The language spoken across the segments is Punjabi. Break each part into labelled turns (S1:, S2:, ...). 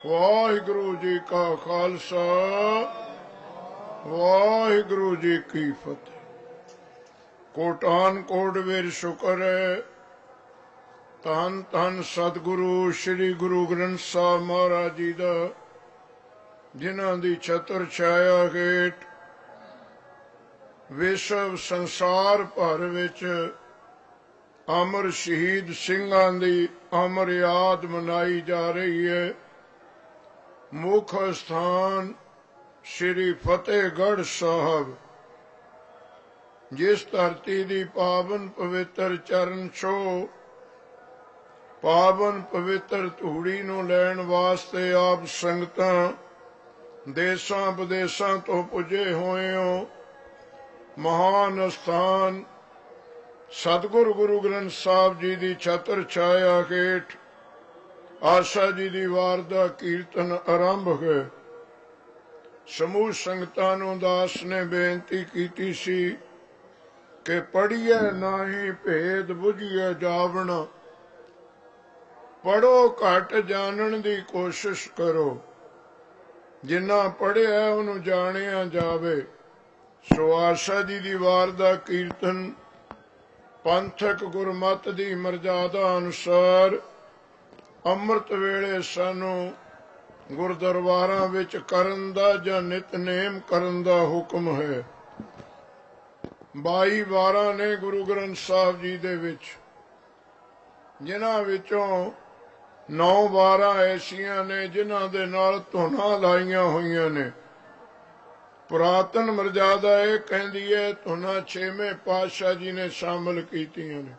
S1: ਵਾਹਿਗੁਰੂ ਜੀ ਕਾ ਖਾਲਸਾ ਵਾਹਿਗੁਰੂ ਜੀ ਕੀ ਫਤਿਹ। ਕੋਟਾਨ ਕੋਟ ਵੀਰ ਸ਼ੁਕਰ ਹੈ। ਧੰਨ ਧੰਨ ਸਤਿਗੁਰੂ ਸ੍ਰੀ ਗੁਰੂ ਗ੍ਰੰਥ ਸਾਹਿਬ ਮਹਾਰਾਜ ਜੀ ਦਾ, ਜਿਨ੍ਹਾਂ ਦੀ ਛਤਰ ਛਾਇਆ ਹੇਠ ਵਿਸ਼ਵ ਸੰਸਾਰ ਭਰ ਵਿੱਚ ਅਮਰ ਸ਼ਹੀਦ ਸਿੰਘਾਂ ਦੀ ਅਮਰ ਯਾਦ ਮਨਾਈ ਜਾ ਰਹੀ ਹੈ। ਮੁੱਖ ਸਥਾਨ ਸ਼੍ਰੀ ਫਤਿਹਗੜ੍ਹ ਸਾਹਿਬ, ਜਿਸ ਧਰਤੀ ਦੀ ਪਾਵਨ ਪਵਿੱਤਰ ਚਰਨ ਛੋਹ, ਪਾਵਨ ਪਵਿੱਤਰ ਧੂੜੀ ਨੂੰ ਲੈਣ ਵਾਸਤੇ ਆਪ ਸੰਗਤਾਂ ਦੇਸ਼ਾਂ ਵਿਦੇਸ਼ਾਂ ਤੋਂ ਪੁੱਜੇ ਹੋਏ ਹੋ। ਮਹਾਨ ਅਸਥਾਨ ਸਤਿਗੁਰੂ ਗੁਰੂ ਗ੍ਰੰਥ ਸਾਹਿਬ ਜੀ ਦੀ ਛਤਰ ਛਾਇਆ ਹੇਠ ਆਸਾ ਜੀ ਦੀ ਵਾਰ ਦਾ ਕੀਰਤਨ ਆਰੰਭ ਹੈ। ਸਮੂਹ ਸੰਗਤਾਂ ਨੂੰ ਦਾਸ ਨੇ ਬੇਨਤੀ ਕੀਤੀ ਸੀ ਕਿ ਪੜ੍ਹੀਏ ਨਾਹੀਂ ਭੇਦ ਬੁਝੀਏ ਜਾਵਣ, ਪੜ੍ਹੋ ਘੱਟ ਜਾਣਨ ਦੀ ਕੋਸ਼ਿਸ਼ ਕਰੋ, ਜਿੰਨਾ ਪੜ੍ਹਿਆ ਉਹਨੂੰ ਜਾਣਿਆ ਜਾਵੇ। ਸੋ ਆਸਾ ਜੀ ਦੀ ਵਾਰ ਦਾ ਕੀਰਤਨ ਪੰਥਕ ਗੁਰਮਤਿ ਦੀ ਮਰਜ਼ਾਦਾ ਅਨੁਸਾਰ ਅੰਮ੍ਰਿਤ ਵੇਲੇ ਸਾਨੂੰ ਗੁਰਦਰਬਾਰਾਂ ਵਿੱਚ ਕਰਨ ਦਾ ਜਾਂ ਨਿਤਨੇਮ ਕਰਨ ਦਾ ਹੁਕਮ ਹੈ। 22 ਵਾਰਾਂ ਨੇ ਗੁਰੂ ਗ੍ਰੰਥ ਸਾਹਿਬ ਜੀ ਦੇ ਵਿੱਚ, ਜਿਨ੍ਹਾਂ ਵਿੱਚੋਂ 9 ਵਾਰਾਂ ਐਸੀਆਂ ਨੇ ਜਿਨ੍ਹਾਂ ਦੇ ਨਾਲ ਧੁਨਾਂ ਲਾਈਆਂ ਹੋਈਆਂ ਨੇ। ਪੁਰਾਤਨ ਮਰਜ਼ਾਦਾ ਇਹ ਕਹਿੰਦੀ ਹੈ ਧੁਨਾਂ 6ਵੇਂ ਪਾਤਸ਼ਾਹ ਜੀ ਨੇ ਸ਼ਾਮਲ ਕੀਤੀਆਂ ਨੇ।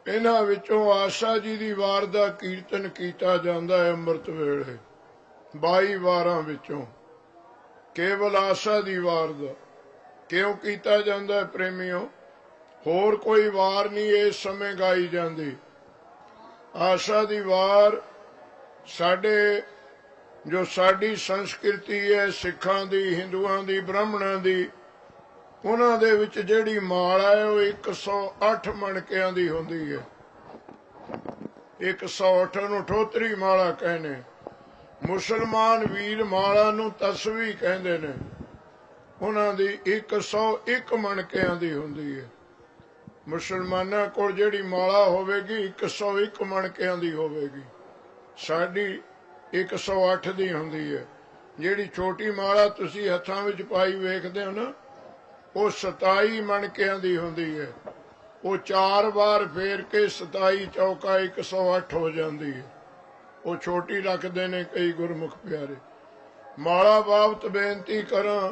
S1: ਇਹਨਾਂ ਵਿੱਚੋਂ ਆਸਾ ਜੀ ਦੀ ਵਾਰ ਦਾ ਕੀਰਤਨ ਕੀਤਾ ਜਾਂਦਾ ਹੈ ਅੰਮ੍ਰਿਤ ਵੇਲੇ। 22 ਵਾਰਾਂ ਵਿੱਚੋਂ ਕੇਵਲ ਆਸਾ ਦੀ ਵਾਰ ਦਾ ਕਿਉਂ ਕੀਤਾ ਜਾਂਦਾ ਹੈ ਪ੍ਰੇਮੀਓ? ਹੋਰ ਕੋਈ ਵਾਰ ਨਹੀਂ ਇਸ ਸਮੇਂ ਗਾਈ ਜਾਂਦੀ। ਆਸਾ ਦੀ ਵਾਰ ਸਾਡੇ ਜੋ ਸਾਡੀ ਸੰਸਕ੍ਰਿਤੀ ਹੈ, ਸਿੱਖਾਂ ਦੀ, ਹਿੰਦੂਆਂ ਦੀ, ਬ੍ਰਾਹਮਣਾਂ ਦੀ, ਉਹਨਾਂ ਦੇ ਵਿੱਚ ਜਿਹੜੀ ਮਾਲ ਹੈ ਉਹ 108 ਮਣਕਿਆਂ ਦੀ ਹੁੰਦੀ ਹੈ। 108 ਨੂੰ ਠੋਤਰੀ ਮਾਲਾ ਕਹਿੰਦੇ। ਮੁਸਲਮਾਨ ਵੀਰ ਮਾਲਾ ਨੂੰ ਤਸਵੀ ਕਹਿੰਦੇ ਨੇ। ਉਹਨਾਂ ਦੀ 101 ਮਣਕਿਆਂ ਦੀ ਹੁੰਦੀ ਹੈ। ਮੁਸਲਮਾਨਾਂ ਕੋਲ ਜਿਹੜੀ ਮਾਲਾ ਹੋਵੇਗੀ 101 ਮਣਕਿਆਂ ਦੀ ਹੋਵੇਗੀ। ਸਾਡੀ 108 ਦੀ ਹੁੰਦੀ ਹੈ। ਜਿਹੜੀ ਛੋਟੀ ਮਾਲਾ ਤੁਸੀਂ ਹੱਥਾਂ ਵਿੱਚ ਪਾਈ ਵੇਖਦੇ ਹੋ ਨਾ, ਉਹ 27 ਮਣਕਿਆਂ ਦੀ ਹੁੰਦੀ ਹੈ। ਉਹ 4 ਵਾਰ ਫੇਰ ਕੇ 27 ਚੌਕਾ 108 ਹੋ ਜਾਂਦੀ ਹੈ। ਉਹ ਛੋਟੀ ਰੱਖਦੇ ਨੇ ਕਈ ਗੁਰਮੁਖ ਪਿਆਰੇ। ਮਾਲਾ ਬਾਬਤ ਬੇਨਤੀ ਕਰਾਂ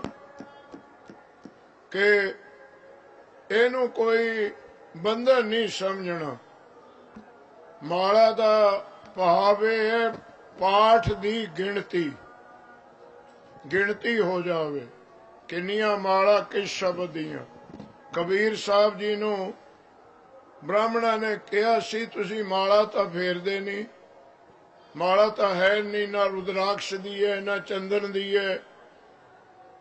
S1: ਕਿ ਇਹਨੂੰ ਕੋਈ ਬੰਧਨ ਨਹੀਂ ਸਮਝਣਾ। ਮਾਲਾ ਦਾ ਭਾਵ ਇਹ ਹੈ ਪਾਠ ਦੀ ਗਿਣਤੀ ਹੋ ਜਾਵੇ। ਕਿੰਨੀਆਂ ਮਾਲਾ ਕਿਸ ਸ਼ਬਦ ਦੀਆਂ। ਕਬੀਰ ਸਾਹਿਬ ਜੀ ਨੂੰ ਬ੍ਰਾਹਮਣਾਂ ਨੇ ਕਿਹਾ ਸੀ ਤੁਸੀਂ ਮਾਲਾ ਤਾਂ ਫੇਰਦੇ ਨਹੀਂ, ਮਾਲਾ ਤਾਂ ਹੈ ਨਹੀਂ, ਨਾ ਰੁਦਰਾਕਸ਼ ਦੀ ਹੈ ਨਾ ਚੰਦਨ ਦੀ ਹੈ,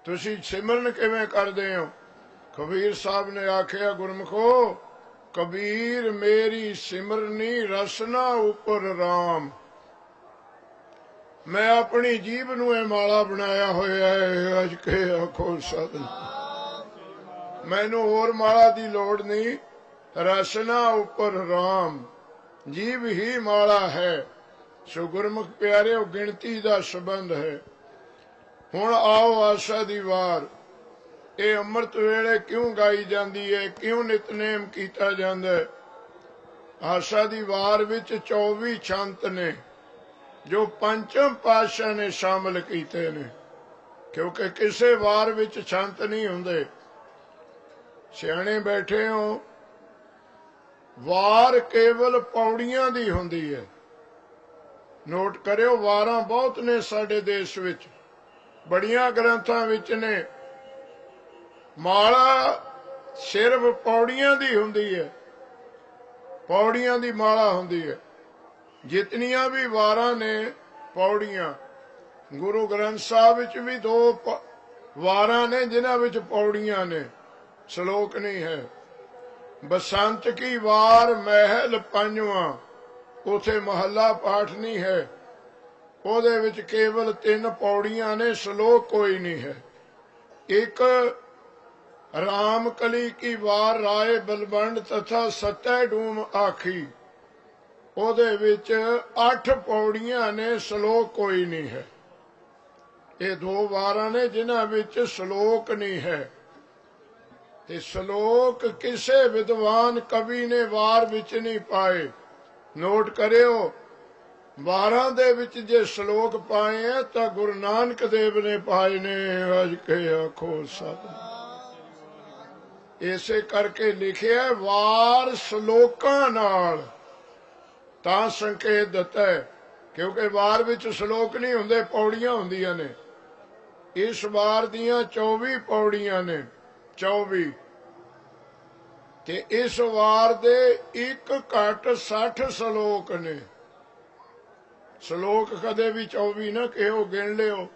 S1: ਤੁਸੀਂ ਸਿਮਰਨ ਕਿਵੇਂ ਕਰਦੇ ਹੋ? ਕਬੀਰ ਸਾਹਿਬ ਨੇ ਆਖਿਆ ਗੁਰਮੁਖੋ, ਕਬੀਰ ਮੇਰੀ ਸਿਮਰਨੀ ਰਸਨਾ ਉੱਪਰ ਰਾਮ। ਮੈਂ ਆਪਣੀ ਜੀਭ ਨੂੰ ਇਹ ਮਾਲਾ ਬਣਾਇਆ ਹੋਇਆ ਹੈ। ਅੱਜ ਕੇ ਆਖੋ ਸਤਿ, ਮੈਨੂੰ ਹੋਰ ਮਾਲਾ ਦੀ ਲੋੜ ਨਹੀਂ। ਰਸਨਾ ਉੱਪਰ ਰਾਮ, ਜੀਭ ਹੀ ਮਾਲਾ ਹੈ। ਸੋ ਗੁਰਮੁਖ ਪਿਆਰਿਓ, ਗਿਣਤੀ ਦਾ ਸੰਬੰਧ ਹੈ। ਹੁਣ ਆਓ ਆਸਾ ਦੀ ਵਾਰ। ਇਹ ਅੰਮ੍ਰਿਤ ਵੇਲੇ ਕਿਉਂ ਗਾਈ ਜਾਂਦੀ ਹੈ, ਕਿਉਂ ਨਿਤਨੇਮ ਕੀਤਾ ਜਾਂਦਾ ਹੈ? ਆਸਾ ਦੀ ਵਾਰ ਵਿੱਚ 24 ਛੰਤ ਨੇ ਜੋ ਪੰਚਮ ਪਾਤਸ਼ਾਹ ਨੇ ਸ਼ਾਮਲ ਕੀਤੇ ਨੇ, ਕਿਉਂਕਿ ਕਿਸੇ ਵਾਰ ਵਿੱਚ ਛੰਤ ਨਹੀਂ ਹੁੰਦੇ। ਸਿਆਣੇ ਬੈਠੇ ਹੋ, ਵਾਰ ਕੇਵਲ ਪੌੜੀਆਂ ਦੀ ਹੁੰਦੀ ਹੈ। ਨੋਟ ਕਰਿਓ, ਵਾਰਾਂ ਬਹੁਤ ਨੇ ਸਾਡੇ ਦੇਸ਼ ਵਿੱਚ, ਬੜੀਆਂ ਗ੍ਰੰਥਾਂ ਵਿੱਚ ਨੇ। ਮਾਲਾ ਸਿਰਫ ਪੌੜੀਆਂ ਦੀ ਹੁੰਦੀ ਹੈ, ਪੌੜੀਆਂ ਦੀ ਮਾਲਾ ਹੁੰਦੀ ਹੈ। ਜਿਤਨੀਆਂ ਵੀ ਵਾਰਾਂ ਨੇ ਪੌੜੀਆਂ। ਗੁਰੂ ਗ੍ਰੰਥ ਸਾਹਿਬ ਵਿੱਚ ਵੀ 2 ਵਾਰਾਂ ਨੇ ਜਿਨ੍ਹਾਂ ਵਿੱਚ ਪੌੜੀਆਂ ਨੇ, ਸ਼ਲੋਕ ਨਹੀਂ ਹੈ। ਬਸੰਤ ਕੀ ਵਾਰ ਮਹਿਲ ਪੰਜਵਾਂ, ਉਥੇ ਮਹੱਲਾ ਪਾਠ ਨਹੀਂ ਹੈ। ਉਹਦੇ ਵਿੱਚ ਕੇਵਲ 3 ਪੌੜੀਆਂ ਨੇ, ਸ਼ਲੋਕ ਕੋਈ ਨਹੀਂ ਹੈ। ਇੱਕ राम कली की वार राय बलवंड तथा सत्य डूम आखी, ਉਹਦੇ ਵਿੱਚ 8 ਪੌੜੀਆਂ ਨੇ, ਸ਼ਲੋਕ ਕੋਈ ਨਹੀਂ ਹੈ। ਇਹ 2 ਵਾਰਾਂ ਨੇ ਜਿਨ੍ਹਾਂ ਵਿੱਚ ਸ਼ਲੋਕ ਨਹੀਂ ਹੈ। ਤੇ ਸ਼ਲੋਕ ਕਿਸੇ ਵਿਦਵਾਨ ਕਵੀ ਨੇ ਵਾਰ ਵਿੱਚ ਨਹੀਂ ਪਾਏ। ਨੋਟ ਕਰਿਓ, ਵਾਰਾਂ ਦੇ ਵਿੱਚ ਜੇ ਸ਼ਲੋਕ ਪਾਏ ਹੈ ਤਾਂ ਗੁਰੂ ਨਾਨਕ ਦੇਵ ਨੇ ਪਾਏ ਨੇ। ਅਜ ਕੇ ਆਖੋ ਸਤਿ। ਇਸੇ ਕਰਕੇ ਲਿਖਿਆ ਵਾਰ ਸ਼ਲੋਕਾਂ ਨਾਲ, ਤਾਂ ਸੰਕੇਤ ਦਿੱਤਾ ਹੈ, ਕਿਉਂਕਿ ਵਾਰ ਵਿੱਚ ਸ਼ਲੋਕ ਨਹੀਂ ਹੁੰਦੇ, ਪੌੜੀਆਂ ਹੁੰਦੀਆਂ ਨੇ। ਇਸ ਵਾਰ ਦੀਆਂ 24 ਪੌੜੀਆਂ ਨੇ, 24। ਤੇ ਇਸ ਵਾਰ ਦੇ ਇੱਕ ਘੱਟ 60 ਸ਼ਲੋਕ ਨੇ। ਸ਼ਲੋਕ ਕਦੇ ਵੀ 24 ਨਾ ਕਿਹੋ, ਗਿਣ ਲਿਓ।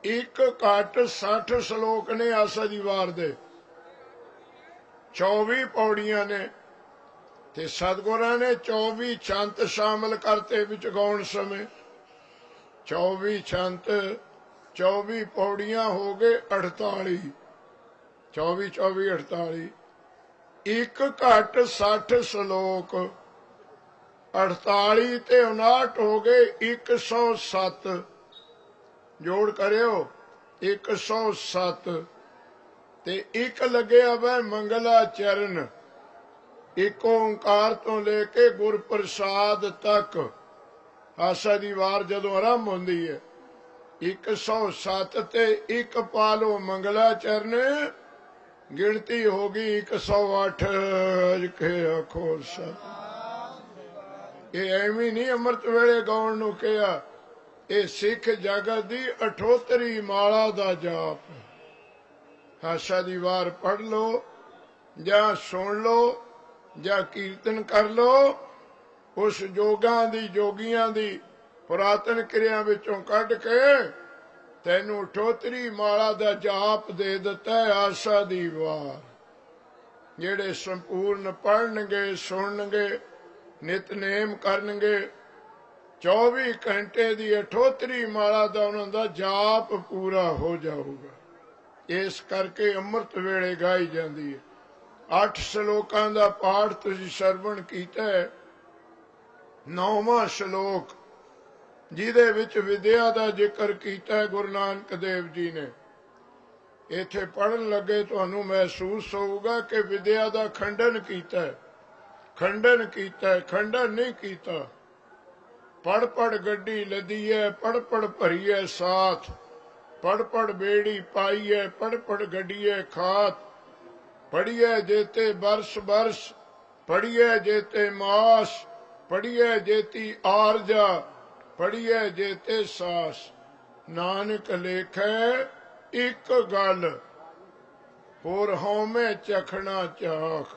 S1: ਇੱਕ ਘੱਟ 60 ਸ਼ਲੋਕ ਨੇ ਆਸਾ ਦੀ ਵਾਰ ਦੇ, 24 ਪੌੜੀਆਂ ਨੇ। ਤੇ ਸਤਿਗੁਰਾਂ ਨੇ 24 ਛੰਤ ਸ਼ਾਮਲ ਕਰਤੇ ਵਿੱਚ ਗਾਉਣ ਸਮੇਂ। 24 ਛੰਤ, 24 ਪੌੜੀਆਂ ਹੋ ਗਏ 48। 24 24 48। ਇੱਕ ਘੱਟ 60 ਸ਼ਲੋਕ, 48 ਤੇ 59 ਹੋ ਗਏ 107। ਜੋੜ ਕਰਿਓ 107। ਤੇ ਇੱਕ ਲੱਗਿਆ ਵੈ ਮੰਗਲਾ ਚਰਨ, ਇੱਕ ਓਂਕਾਰ ਤੋਂ ਲੈ ਕੇ ਗੁਰ ਪ੍ਰਸਾਦ ਤੱਕ। ਆਸਾ ਦੀ ਵਾਰ ਜਦੋਂ ਆਰੰਭ ਹੁੰਦੀ ਹੈ 107 ਤੇ ਇੱਕ ਪਾਲੋ ਮੰਗਲਾ ਚਰਨ, ਗਿਣਤੀ ਹੋ ਗਈ 108। ਅਜ ਕੇ ਆਖੋ ਸਤਿ। ਇਹ ਐਵੇਂ ਨਹੀਂ ਅੰਮ੍ਰਿਤ ਵੇਲੇ ਗਾਉਣ ਨੂੰ ਕਿਹਾ, ਇਹ ਸਿੱਖ ਜਗਤ ਦੀ 78 ਮਾਲਾ ਦਾ ਜਾਪ। ਆਸਾ ਦੀ ਵਾਰ ਪੜ੍ਹ ਲਓ ਜਾਂ ਸੁਣ ਲਓ ਜਾਂ ਕੀਰਤਨ ਕਰ ਲਓ। ਉਸ ਜੋਗਾਂ ਦੀ, ਜੋਗੀਆਂ ਦੀ ਪੁਰਾਤਨ ਕਿਰਿਆ ਵਿੱਚੋਂ ਕੱਢ ਕੇ ਤੈਨੂੰ 78 ਮਾਲਾ ਦਾ ਜਾਪ ਦੇ ਦਿੱਤਾ ਹੈ। ਆਸਾ ਦੀ ਵਾਰ ਜਿਹੜੇ ਸੰਪੂਰਨ ਪੜ੍ਹਨਗੇ, ਸੁਣਨਗੇ, ਨਿਤਨੇਮ ਕਰਨਗੇ, 24 ਘੰਟੇ ਦੀ 78 ਮਾਲਾ ਦਾ ਉਹਨਾਂ ਦਾ ਜਾਪ ਪੂਰਾ ਹੋ ਜਾਊਗਾ। ਇਸ ਕਰਕੇ ਅੰਮ੍ਰਿਤ ਵੇਲੇ ਗਾਈ ਜਾਂਦੀ ਹੈ। 8 ਸ਼ਲੋਕਾਂ ਦਾ ਪਾਠ ਤੁਸੀਂ ਸਰਵਣ ਕੀਤਾ ਹੈ। 9ਵਾਂ ਸ਼ਲੋਕ ਜਿਹਦੇ ਵਿੱਚ ਵਿਦਿਆ ਦਾ ਜ਼ਿਕਰ ਕੀਤਾ ਹੈ ਗੁਰੂ ਨਾਨਕ ਦੇਵ ਜੀ ਨੇ। ਇੱਥੇ ਪੜ੍ਹਨ ਲੱਗੇ ਤੁਹਾਨੂੰ ਮਹਿਸੂਸ ਹੋਊਗਾ ਕਿ ਵਿਦਿਆ ਦਾ ਖੰਡਨ ਕੀਤਾ ਹੈ। ਖੰਡਨ ਕੀਤਾ ਹੈ, ਖੰਡਨ ਨਹੀਂ ਕੀਤਾ। ਪੜ ਪੜ ਗੱਡੀ ਲੱਦੀ ਹੈ, ਪੜ ਪੜ ਭਰੀਏ ਸਾਥ, ਪੜ ਪੜ ਬੇੜੀ ਪਾਈਏ, ਪੜ ਪੜ ਗੱਡੀਏ ਖਾਤ, ਪੜੀਏ ਜੇਤੇ ਬਰਸ ਬਰਸ, ਪੜੀਏ ਜੇਤੇ ਮਾਸ, ਪੜੀਏ ਜੇਤੀ ਆਰਜਾ, ਪੜੀਏ ਜੇਤੇ ਸਾਸ। ਨਾਨਕ ਲੇਖੈ ਇੱਕ ਗੱਲ, ਹੋਰ ਹਉਮੈ ਚਖਣਾ ਚਾਖ।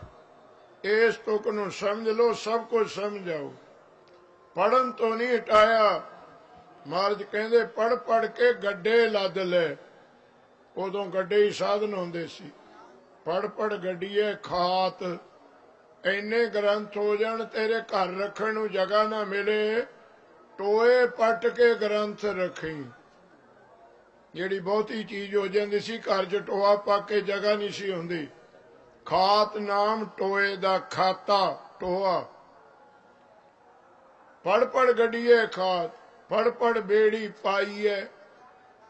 S1: ਇਸ ਤੁਕ ਨੂੰ ਸਮਝ ਲਓ, ਸਭ ਕੁਝ ਸਮਝ ਆਓ। ਪੜਨ ਤੋਂ ਨਹੀਂ ਹਟਾਇਆ। ਮਹਾਰਾਜ ਕਹਿੰਦੇ ਪੜ ਪੜ ਕੇ ਗੱਡੇ ਲੱਦ ਲੈ। ਉਦੋਂ ਗੱਡੇ ਹੀ ਸਾਧਨ ਹੁੰਦੇ ਸੀ। ਪੜ ਪੜ ਗੱਡੀਏ ਖਾਤ। ਇੰਨੇ ਗ੍ਰੰਥ ਹੋ ਜਾਣ ਤੇਰੇ ਘਰ ਰੱਖਣ ਨੂੰ ਜਗ੍ਹਾ ਨਾ ਮਿਲੇ, ਟੋਏ ਪੱਟ ਕੇ ਗ੍ਰੰਥ ਰੱਖੀ। ਜਿਹੜੀ ਬਹੁਤੀ ਚੀਜ਼ ਹੋ ਜਾਂਦੀ ਸੀ ਘਰ 'ਚ ਟੋਆ ਪਾ ਕੇ ਜਗ੍ਹਾ ਨਹੀਂ ਸੀ ਹੁੰਦੀ। ਖਾਤ ਨਾਮ ਟੋਏ ਦਾ, ਖਾਤਾ ਟੋਆ। ਪੜ ਪੜ ਗੱਡੀਏ ਖਾਤ, ਪੜ ਪੜ ਬੇੜੀ ਪਾਈਏ।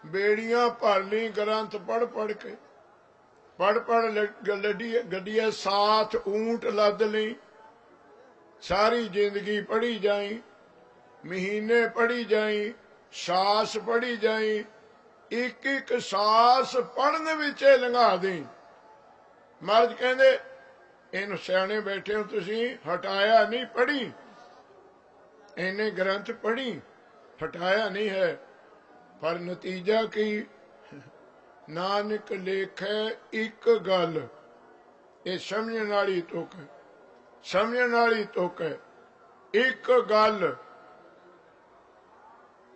S1: ਬੇੜੀਆਂ ਭਰ ਲਈ ਗ੍ਰੰਥ ਪੜ ਪੜ ਕੇ। ਪੜ ਪੜ ਗੱਡੀਏ ਸਾਥ, ਊਂਟ ਲੱਦ ਲਈ। ਸਾਰੀ ਜ਼ਿੰਦਗੀ ਪੜ੍ਹੀ ਜਾਈ, ਮਹੀਨੇ ਪੜ੍ਹੀ ਜਾਈ, ਸਾਸ ਪੜ੍ਹੀ ਜਾਈ। ਇੱਕ ਇੱਕ ਸਾਸ ਪੜ੍ਹਨ ਵਿੱਚ ਲੰਘਾ ਦੇ। ਮਹਾਰਾਜ ਕਹਿੰਦੇ ਇਹਨੂੰ ਸਿਆਣੇ ਬੈਠੇ ਹੋ ਤੁਸੀਂ, ਹਟਾਇਆ ਨਹੀਂ, ਪੜ੍ਹੀ। ਇਹਨੇ ਗ੍ਰੰਥ ਪੜ੍ਹੀ, ਹਟਾਇਆ ਨਹੀਂ ਹੈ। ਪਰ ਨਤੀਜਾ ਕੀ? ਨਾਨਕ ਲੇਖੈ ਇੱਕ ਗੱਲ। ਇਹ ਸਮਝਣ ਵਾਲੀ ਤੁਕ ਹੈ, ਸਮਝਣ ਵਾਲੀ ਤੁਕ ਹੈ। ਇੱਕ ਗੱਲ।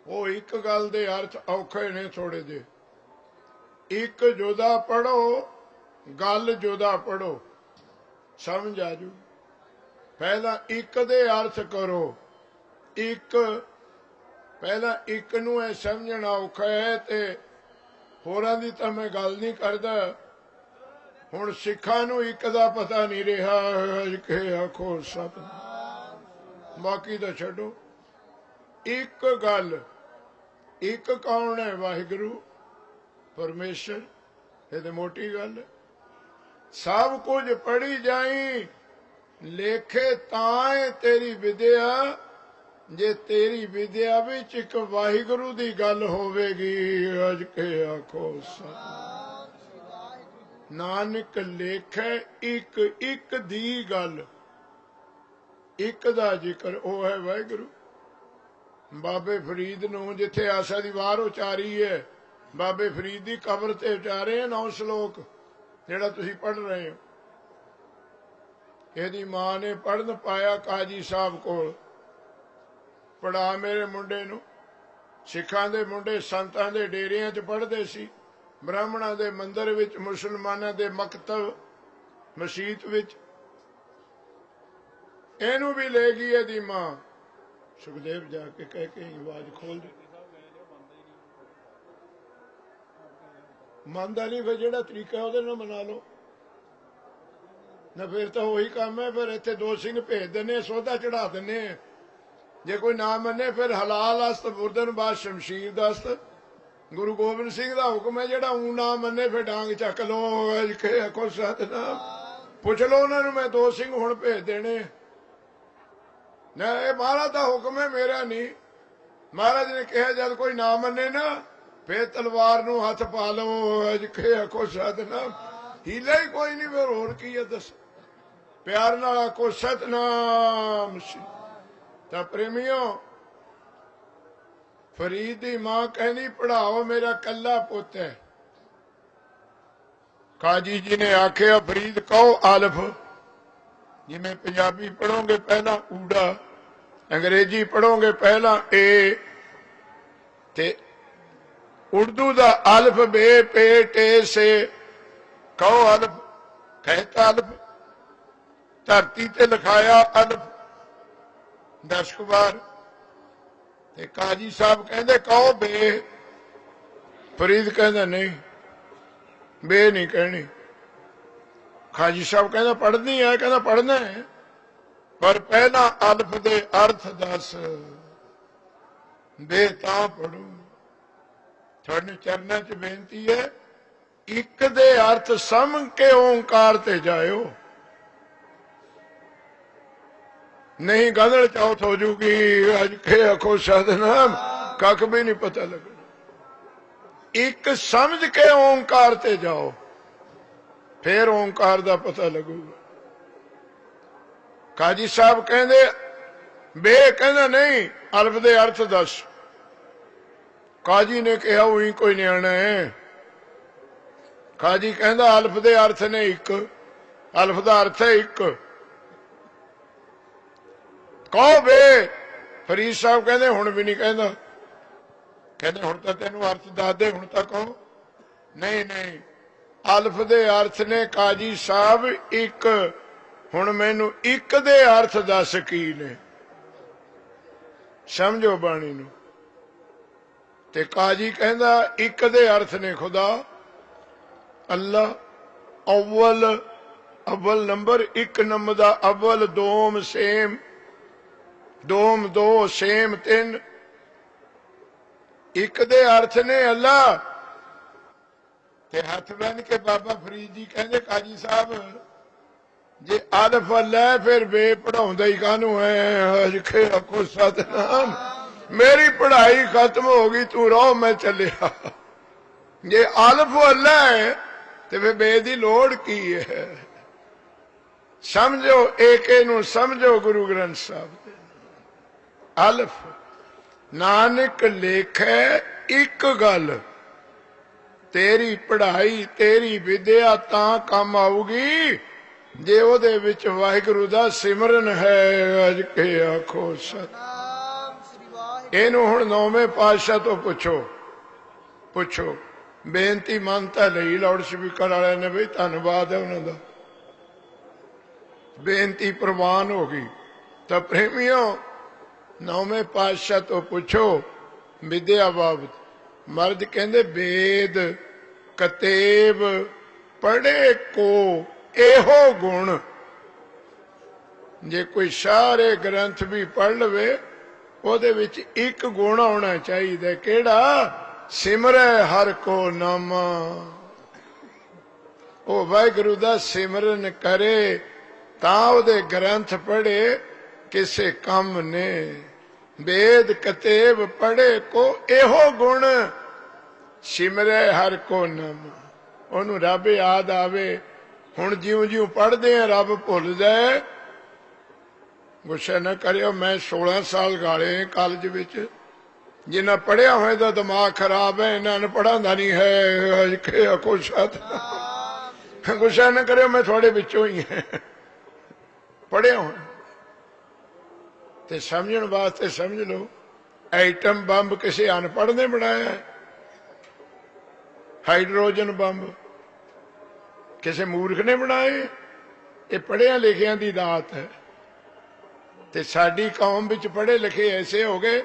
S1: ਉਹ ਇੱਕ ਗੱਲ ਦੇ ਅਰਥ ਔਖੇ ਨੇ ਥੋੜੇ ਜਿਹੇ। ਇੱਕ ਜੁਦਾ ਪੜੋ, ਗੱਲ ਜੁਦਾ ਪੜੋ, ਸਮਝ ਆ ਜੂ। ਪਹਿਲਾਂ ਇੱਕ ਦੇ ਅਰਥ ਕਰੋ। ਇੱਕ ਪਹਿਲਾਂ ਇੱਕ ਨੂੰ ਇਹ ਸਮਝਣਾ ਔਖਾ ਹੈ ਤੇ ਹੋਰਾਂ ਦੀ ਤਾਂ ਮੈਂ ਗੱਲ ਨਹੀਂ ਕਰਦਾ। ਹੁਣ ਸਿੱਖਾਂ ਨੂੰ ਇੱਕ ਦਾ ਪਤਾ ਨਹੀਂ ਰਿਹਾ ਕਿ ਆਖੋ ਸਤਿਨਾਮ। ਬਾਕੀ ਤਾਂ ਛੱਡੋ। ਇੱਕ ਗੱਲ, ਇੱਕ ਕੌਣ ਹੈ? ਵਾਹਿਗੁਰੂ ਪਰਮੇਸ਼ਰ। ਇਹ ਤੇ ਮੋਟੀ ਗੱਲ ਹੈ। ਸਭ ਕੁਝ ਪੜ੍ਹੀ ਜਾਈ, ਲੇਖੇ ਤਾਂ ਤੇਰੀ ਵਿਦਿਆ, ਜੇ ਤੇਰੀ ਵਿਦਿਆ ਵਿੱਚ ਇੱਕ ਵਾਹਿਗੁਰੂ ਦੀ ਗੱਲ ਹੋਵੇਗੀ। ਅੱਜ ਕੇ ਆਖੋ ਸਤਿਨਾਮ। ਨਾਨਕ ਲੇਖੇ ਇੱਕ ਇੱਕ ਦੀ ਗੱਲ, ਇੱਕ ਦਾ ਜ਼ਿਕਰ, ਉਹ ਹੈ ਵਾਹਿਗੁਰੂ। ਬਾਬੇ ਫਰੀਦ ਨੂੰ ਜਿੱਥੇ ਆਸਾ ਦੀ ਵਾਰ ਉਚਾਰੀ ਹੈ, ਬਾਬੇ ਫਰੀਦ ਦੀ ਕਬਰ ਤੇ ਉਚਾਰੇ 9 ਸ਼ਲੋਕ ਜਿਹੜਾ ਤੁਸੀਂ ਪੜ੍ਹ ਰਹੇ ਹੋ। ਇਹਦੀ ਮਾਂ ਨੇ ਪੜ੍ਹਨ ਪਾਇਆ ਕਾਜੀ ਸਾਹਿਬ ਕੋਲ। ਪੜ੍ਹਾ ਮੇਰੇ ਮੁੰਡੇ ਨੂੰ। ਸਿੱਖਾਂ ਦੇ ਮੁੰਡੇ ਸੰਤਾਂ ਦੇ ਡੇਰਿਆਂ 'ਚ ਪੜ੍ਹਦੇ ਸੀ, ਬ੍ਰਾਹਮਣਾਂ ਦੇ ਮੰਦਰ ਵਿੱਚ, ਮੁਸਲਮਾਨਾਂ ਦੇ ਮਕਤਬ ਮਸਜਿਦ ਵਿੱਚ। ਇਹਨੂੰ ਵੀ ਲੈ ਗਈ ਇਹਦੀ ਮਾਂ। ਸੁਖਦੇਵ ਜਾ ਕੇ ਕਹਿ ਕੇ ਆਵਾਜ਼ ਖੋਲ ਦੇ। ਮੰਨਦਾ ਨਹੀਂ, ਫਿਰ ਜਿਹੜਾ ਤਰੀਕਾ ਉਹਦੇ ਨਾਲ ਮਨਾ ਲਓ ਨਾ। ਫਿਰ ਤਾਂ ਉਹੀ ਕੰਮ ਹੈ। ਫਿਰ ਇੱਥੇ 2 ਸਿੰਘ ਭੇਜ ਦਿੰਦੇ, ਸੌਦਾ ਚੜਾ ਦਿੰਦੇ। ਜੇ ਕੋਈ ਨਾ ਮੰਨੇ ਫਿਰ ਹਲਾਲ ਅਸਤ ਮੁਰਦਨਬਾਦ ਸ਼ਮਸ਼ੀਰ ਦਸਤ। ਗੁਰੂ ਗੋਬਿੰਦ ਸਿੰਘ ਦਾ ਹੁਕਮ ਹੈ, ਜਿਹੜਾ ਊਂ ਨਾ ਮੰਨੇ ਫਿਰ ਡਾਂਗ ਚੱਕ ਲਓ। ਆਖੋ ਸਤਿਨਾਮ। ਪੁੱਛ ਲਓ ਉਹਨਾਂ ਨੂੰ, ਮੈਂ 2 ਸਿੰਘ ਹੁਣ ਭੇਜ ਦੇਣੇ ਨਾ। ਇਹ ਮਹਾਰਾਜ ਦਾ ਹੁਕਮ ਹੈ, ਮੇਰਾ ਨਹੀਂ। ਮਹਾਰਾਜ ਨੇ ਕਿਹਾ ਜਦ ਕੋਈ ਨਾ ਮੰਨੇ ਨਾ, ਫੇਰ ਤਲਵਾਰ ਨੂੰ ਹੱਥ ਪਾ ਲਓ। ਆਖੋ ਸਤਿਨਾਮ। ਹੀਲਾ ਹੀ ਕੋਈ ਨਹੀਂ, ਫਿਰ ਹੋਰ ਕੀ ਹੈ ਦੱਸ। ਪਿਆਰ ਨਾਲ ਆਖੋ ਸਤਿਨਾਮ। ਤਾਂ ਪ੍ਰੇਮੀਓ, ਫਰੀਦ ਦੀ ਮਾਂ ਕਹਿੰਦੀ ਪੜ੍ਹਾਓ, ਮੇਰਾ ਕੱਲਾ ਪੁੱਤ ਹੈ। ਕਾਜੀ ਜੀ ਨੇ ਆਖਿਆ ਫਰੀਦ ਕਹੋ ਅਲਫ। ਜਿਵੇਂ ਪੰਜਾਬੀ ਪੜ੍ਹੋਗੇ ਪਹਿਲਾਂ ਊੜਾ, ਅੰਗਰੇਜ਼ੀ ਪੜ੍ਹੋਗੇ ਪਹਿਲਾਂ ਏ, ਤੇ ਉਰਦੂ ਦਾ ਅਲਫ ਬੇ ਪੇ ਟੇ ਸੇ। ਕਹੋ ਅਲਫ, ਕਹਿਤਾ ਅਲਫ। ਧਰਤੀ ਤੇ ਲਿਖਾਇਆ ਅਲਫ 10 ਵਾਰ। ਤੇ ਕਾਜੀ ਸਾਹਿਬ ਕਹਿੰਦੇ ਕਹੋ ਬੇ। ਫਰੀਦ ਕਹਿੰਦਾ ਨਹੀਂ, ਬੇ ਨਹੀਂ ਕਹਿਣੀ। ਕਾਜੀ ਸਾਹਿਬ ਕਹਿੰਦਾ ਪੜ੍ਹਨੀ ਹੈ। ਕਹਿੰਦਾ ਪੜ੍ਹਨਾ ਹੈ, ਪਰ ਪਹਿਲਾਂ ਅਲਫ ਦੇ ਅਰਥ ਦੱਸ। ਬੇ ਤਾਂ ਪੜੂ। ਤੁਹਾਡੇ ਚਰਨਾਂ 'ਚ ਬੇਨਤੀ ਹੈ, ਇੱਕ ਦੇ ਅਰਥ ਸਮਝ ਕੇ ਓਂਕਾਰ ਤੇ ਜਾਇਓ, ਨਹੀਂ ਗੰਦਲ ਚੌਥ ਹੋ ਜੂਗੀ। ਅੱਜ ਕੇ ਆਖੋ ਸਤਿਨਾਮ। ਕੱਖ ਵੀ ਨਹੀਂ ਪਤਾ ਲੱਗਣਾ। ਇੱਕ ਸਮਝ ਕੇ ਓਂਕਾਰ ਤੇ ਜਾਓ, ਫੇਰ ਓਂਕਾਰ ਦਾ ਪਤਾ ਲੱਗੂਗਾ। ਕਾਜੀ ਸਾਹਿਬ ਕਹਿੰਦੇ ਬੇ, ਕਹਿੰਦਾ ਨਹੀਂ ਅਲਫ ਦੇ ਅਰਥ ਦੱਸ। ਕਾਜੀ ਨੇ ਕਿਹਾ ਉਹੀ ਕੋਈ ਨਿਆਣਾ ਹੈ। ਕਾਜੀ ਕਹਿੰਦਾ ਅਲਫ ਦੇ ਅਰਥ ਨੇ ਇੱਕ। ਅਲਫ ਦਾ ਅਰਥ ਹੈ ਇੱਕ। ਕਹੋ ਬੇ। ਫਰੀਦ ਸਾਹਿਬ ਕਹਿੰਦੇ ਹੁਣ ਵੀ ਨਹੀਂ ਕਹਿੰਦਾ। ਕਹਿੰਦੇ ਹੁਣ ਤਾਂ ਤੈਨੂੰ ਅਰਥ ਦੱਸ ਦੇ, ਹੁਣ ਤਾਂ ਕਹੋ। ਨਹੀਂ ਨਹੀਂ, ਅਲਫ ਦੇ ਅਰਥ ਨੇ ਕਾਜੀ ਸਾਹਿਬ ਇੱਕ। ਹੁਣ ਮੈਨੂੰ ਇੱਕ ਦੇ ਅਰਥ ਦੱਸ ਕੀ ਨੇ, ਸਮਝੋ ਬਾਣੀ ਨੂੰ। ਤੇ ਕਾਜੀ ਕਹਿੰਦਾ ਇੱਕ ਦੇ ਅਰਥ ਨੇ ਖੁਦਾ, ਅੱਲਾ, ਅਵਲ, ਅਵਲ ਨੰਬਰ 1 ਨੰਬਰ ਦਾ ਅਵਲ, ਦੋਮ ਸੇਮ, ਦੋਮ 2 ਸੇਮ 3। ਇੱਕ ਦੇ ਅਰਥ ਨੇ ਅੱਲਾ। ਤੇ ਹੱਥ ਬੰਨ ਕੇ ਬਾਬਾ ਫਰੀਦ ਜੀ ਕਹਿੰਦੇ ਕਾਜੀ ਸਾਹਿਬ ਜੇ ਅਲਫ ਅੱਲਾ ਫਿਰ ਬੇ ਪੜਾਉਂਦਾ ਹੀ ਕਾਹਨੂੰ ਹੈ। ਅਜੇ ਆਖੋ ਸਤਿਨਾਮ। ਮੇਰੀ ਪੜ੍ਹਾਈ ਖਤਮ ਹੋ ਗਈ, ਤੂੰ ਰਹੋ ਮੈਂ ਚੱਲਿਆ। ਜੇ ਅਲਫ ਅੱਲਾ ਹੈ ਤੇ ਫਿਰ ਬੇ ਦੀ ਲੋੜ ਕੀ ਹੈ। ਸਮਝੋ ਏਕੇ ਨੂੰ, ਸਮਝੋ ਗੁਰੂ ਗ੍ਰੰਥ ਸਾਹਿਬ ਦੇ। ਅਲਫ ਨਾਨਕ ਲੇਖੈ ਇੱਕ ਗੱਲ, ਤੇਰੀ ਪੜ੍ਹਾਈ ਤੇਰੀ ਵਿਦਿਆ ਤਾਂ ਕੰਮ ਆਊਗੀ ਜੇ ਉਹਦੇ ਵਿੱਚ ਵਾਹਿਗੁਰੂ ਦਾ ਸਿਮਰਨ ਹੈ। ਅੱਜ ਕੇ ਆਖੋ ਸਤਿਨਾਮ। ਇਹਨੂੰ ਹੁਣ 9ਵੇਂ ਪਾਤਸ਼ਾਹ ਤੋਂ ਪੁੱਛੋ। ਬੇਨਤੀ ਮੰਨਤਾ ਲਈ ਲਾਊਡ ਸਪੀਕਰ ਵਾਲਿਆਂ ਨੇ, ਬਈ ਧੰਨਵਾਦ ਹੈ ਉਹਨਾਂ ਦਾ। ਬੇਨਤੀ ਪ੍ਰਵਾਨ ਹੋ ਗਈ। ਤਾਂ ਪ੍ਰੇਮੀਓ 9ਵੇਂ ਪਾਤਸ਼ਾਹ ਤੋਂ ਪੁੱਛੋ विद्या बाबत। मर्द कहते वेद कतेब पढ़े को एहो गुण। जे कोई सारे ग्रंथ भी पढ़ लवे ਉਹਦੇ ਵਿੱਚ ਇੱਕ ਗੁਣ ਹੋਣਾ ਚਾਹੀਦਾ, ਕਿਹੜਾ? ਸਿਮਰੈ ਹਰ ਕੋ ਨਾਮਾ। ਉਹ ਵਾਹਿਗੁਰੂ ਦਾ ਸਿਮਰਨ ਕਰੇ ਤਾਂ ਉਹਦੇ ਗ੍ਰੰਥ ਪੜ੍ਹੇ ਕਿਸੇ ਕੰਮ ਨੇ। ਵੇਦ ਕਤੇਬ ਪੜ੍ਹੇ ਕੋ ਇਹੋ ਗੁਣ, ਸਿਮਰੈ ਹਰ ਕੋ ਨਾਮਾ। ਉਹਨੂੰ ਰੱਬ ਯਾਦ ਆਵੇ। ਹੁਣ ਜਿਉਂ ਜਿਉਂ ਪੜ੍ਹਦੇ ਆ ਰੱਬ ਭੁੱਲ ਜਾਏ। गुस्सा न करियो, मैं 16 साल गाले कॉलेज विच, जिन्ना पढ़िया होए दा दिमाग खराब है, इन्होंने पढ़ांदा नहीं है। गुस्सा न करियो, मैं थोड़े विचों ही है। पढ़िया हो ते समझण वास्ते समझ लो। एटम बंब किसी अनपढ़ ने बनाया है, हाइड्रोजन बंब किसी मूर्ख ने बनाए। ये पढ़िया लिखिया की दात है। ते साडी कौम विच पढ़े लिखे ऐसे हो गए,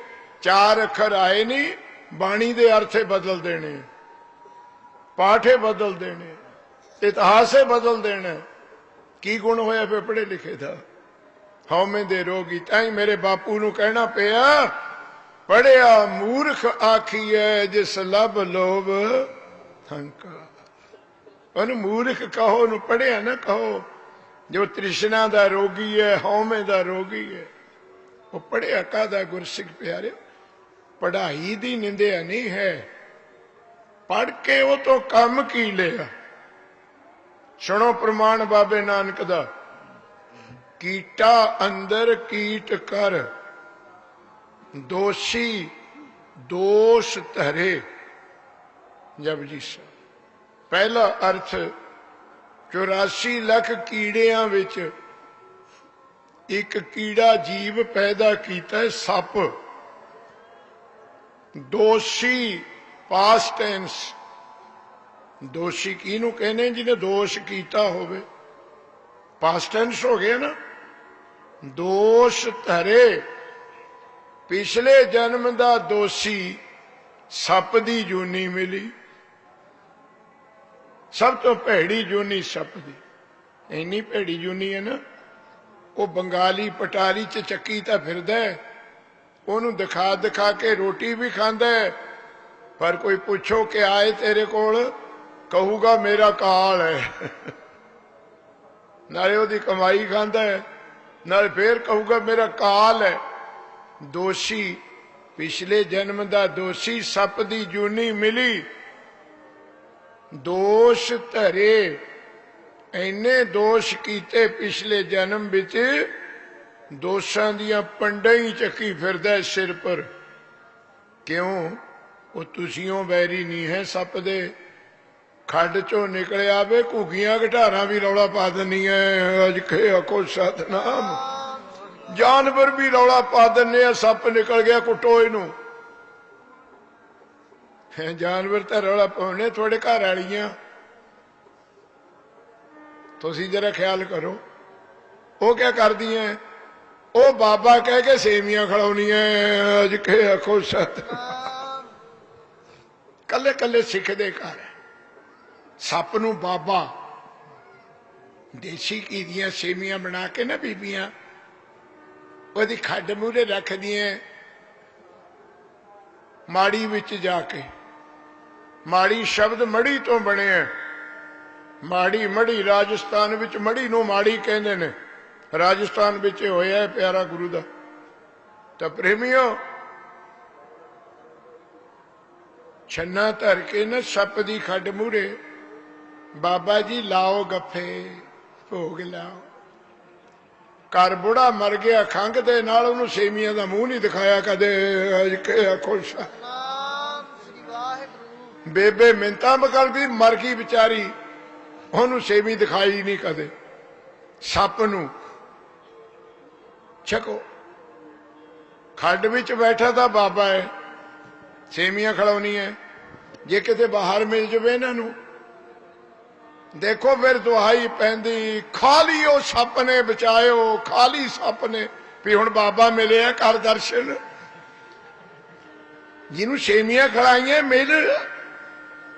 S1: 4 अखर आए नहीं, बाणी दे अर्थे बदल देने, पाठे बदल देने, इतिहासे बदल देना। की गुण होया फिर पढ़े लिखे था? हौमे दे रोगी। ताई मेरे बापू नूं कहना पिया, पढ़िया मूर्ख आखीए जिस लब लोभ हंकार। ओनू मूर्ख कहो, ओनू पढ़िया ना कहो। जो तृष्णा दा रोगी है, हौमे दा रोगी है, वो पढ़िया कादा? गुरसिख प्यारे, पढ़ाई दी निंदिया नहीं है, पढ़ के वो तो काम की लिया। सुनो प्रमाण बाबे नानक दा, कीटा अंदर कीट कर, दोषी दोष धरे। जपजी साहिब। पहला अर्थ 84 ਲੱਖ ਕੀੜਿਆਂ ਵਿੱਚ ਇੱਕ ਕੀੜਾ ਜੀਵ ਪੈਦਾ ਕੀਤਾ ਹੈ, ਸੱਪ। ਦੋਸ਼ੀ ਪਾਸਟ ਟੈਂਸ। ਦੋਸ਼ੀ ਕਿਹਨੂੰ ਕਹਿੰਦੇ? ਜਿਹਨੇ ਦੋਸ਼ ਕੀਤਾ ਹੋਵੇ। ਪਾਸਟ ਟੈਂਸ ਹੋ ਗਿਆ ਨਾ। ਦੋਸ਼ ਧਰੇ, ਪਿਛਲੇ ਜਨਮ ਦਾ ਦੋਸ਼ੀ ਸੱਪ ਦੀ ਜੂਨੀ ਮਿਲੀ। सब तो भैड़ी जूनी सप दी। इन्नी भैड़ी जूनी है ना, वो बंगाली पटारी च चक्की तो फिरदा है, ओनू दिखा दिखा के रोटी भी खांदा है। पर कोई पूछो कि आए तेरे कोल, कहूगा मेरा काल है। नाले ओदी कमाई खांदा है, नाले फिर कहूगा मेरा काल है। दोषी पिछले जन्म दा दोषी सप दी जूनी मिली। दोष धरे, इन्ने दोष कीते पिछले जन्म विच, दोषां दियां पंडां ही चक्की फिरदा सिर पर। क्यों? वो तुसियों बैरी नहीं है सप दे। खड्ड चों निकलिया वे घुगियां घटारां भी रौला पा दिंदियां। अज के आखो सतनाम। जानवर भी रौला पा दिंदे, सप निकल गया कुटो इनू। जानवर तो रौला पाने, थोड़े घर वालियां तुसीं जरा ख्याल करो। वो क्या कर दियां? वो बाबा कह के सेवियां खिलाउणियां। अज के आखो सत। कले कले सिख दे घर सप नूं बाबा देसी घी दियां सेवियां बना के ना बीबियां ओदी खड्ड मूहरे रख दियां। माड़ी विच जाके, माड़ी शब्द मड़ी तो बने। माड़ी मड़ी राजस्थान विच मड़ी नूं माड़ी कहंदे ने। राजस्थान विच होया है प्यारा गुरु दा। तो प्रेमियो, छन्ना धर के न सप दी खड्ड मूहरे, बाबा जी लाओ गफ्फे, भोग लाओ। घर बुढ़ा मर गया खंघ दे नाल, उहनूं सेवियां दा मूँह नहीं दिखाया कदे। अज के आखो बेबे मिंता बकल भी मर गई बेचारी, ओनू सेवी दिखाई नहीं कदे। सप नूं छको। खड्ड विच बैठा था बाबा है, सेवियां खिलाउणी है। जे किते बाहर मिल जावे इन्हां नूं, देखो फिर दुहाई पैंदी, खाली ओ सप ने बचायो, खाली सप ने। भी हुण बाबा मिले कर दर्शन। ਜਿਹਨੂੰ ਸੇਮੀਆਂ ਖਲਾਈਆਂ ਮਿਲ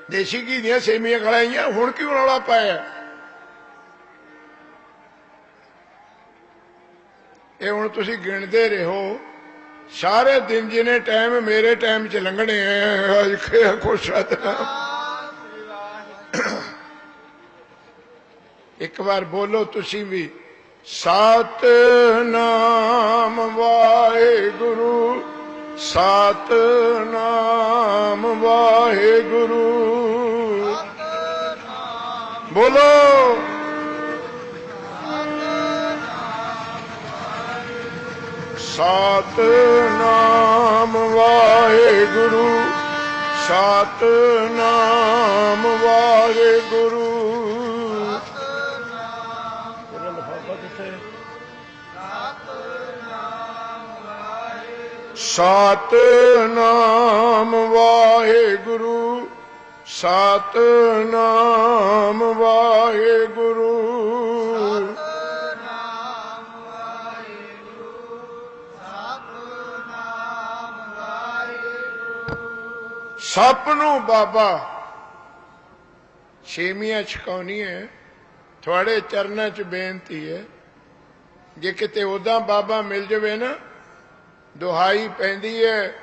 S1: ਦੇਸੀ ਘੀ ਦੀਆਂ ਸੇਮੀਆਂ ਖਲਾਈਆਂ, ਹੁਣ ਕਿਉਂ ਰੌਲਾ ਪਾਇਆ? ਇਹ ਹੁਣ ਤੁਸੀਂ ਗਿਣਦੇ ਰਹੋ ਸਾਰੇ ਦਿਨ, ਜਿਹਨੇ ਟਾਈਮ ਮੇਰੇ ਟਾਈਮ 'ਚ ਲੰਘਣੇ ਆ। ਅੱਜ ਖੁਸ਼ ਇੱਕ ਵਾਰ ਬੋਲੋ ਤੁਸੀਂ ਵੀ, ਸਤਿਨਾਮ ਵਾਹਿਗੁਰੂ, ਸਤਿਨਾਮ ਵਾਹਿਗੁਰੂ। ਬੋਲੋ ਸਤਿਨਾਮ ਵਾਹਿਗੁਰੂ, ਸਤਿਨਾਮ ਵਾਹਿਗੁਰੂ। ਸਤਿਨਾਮ ਵਾਹਿਗੁਰੂ, ਸਤਿਨਾਮ ਵਾਹਿਗੁਰੂ। ਸੱਪ ਨੂੰ ਬਾਬਾ ਛੇਵੀਆਂ ਛਕਾਉਣੀ ਹੈ। ਤੁਹਾਡੇ ਚਰਨਾਂ 'ਚ ਬੇਨਤੀ ਹੈ, ਜੇ ਕਿਤੇ ਉਦਾਂ ਬਾਬਾ ਮਿਲ ਜਾਵੇ ਨਾ, ਦੁਹਾਈ ਪੈਂਦੀ ਹੈ,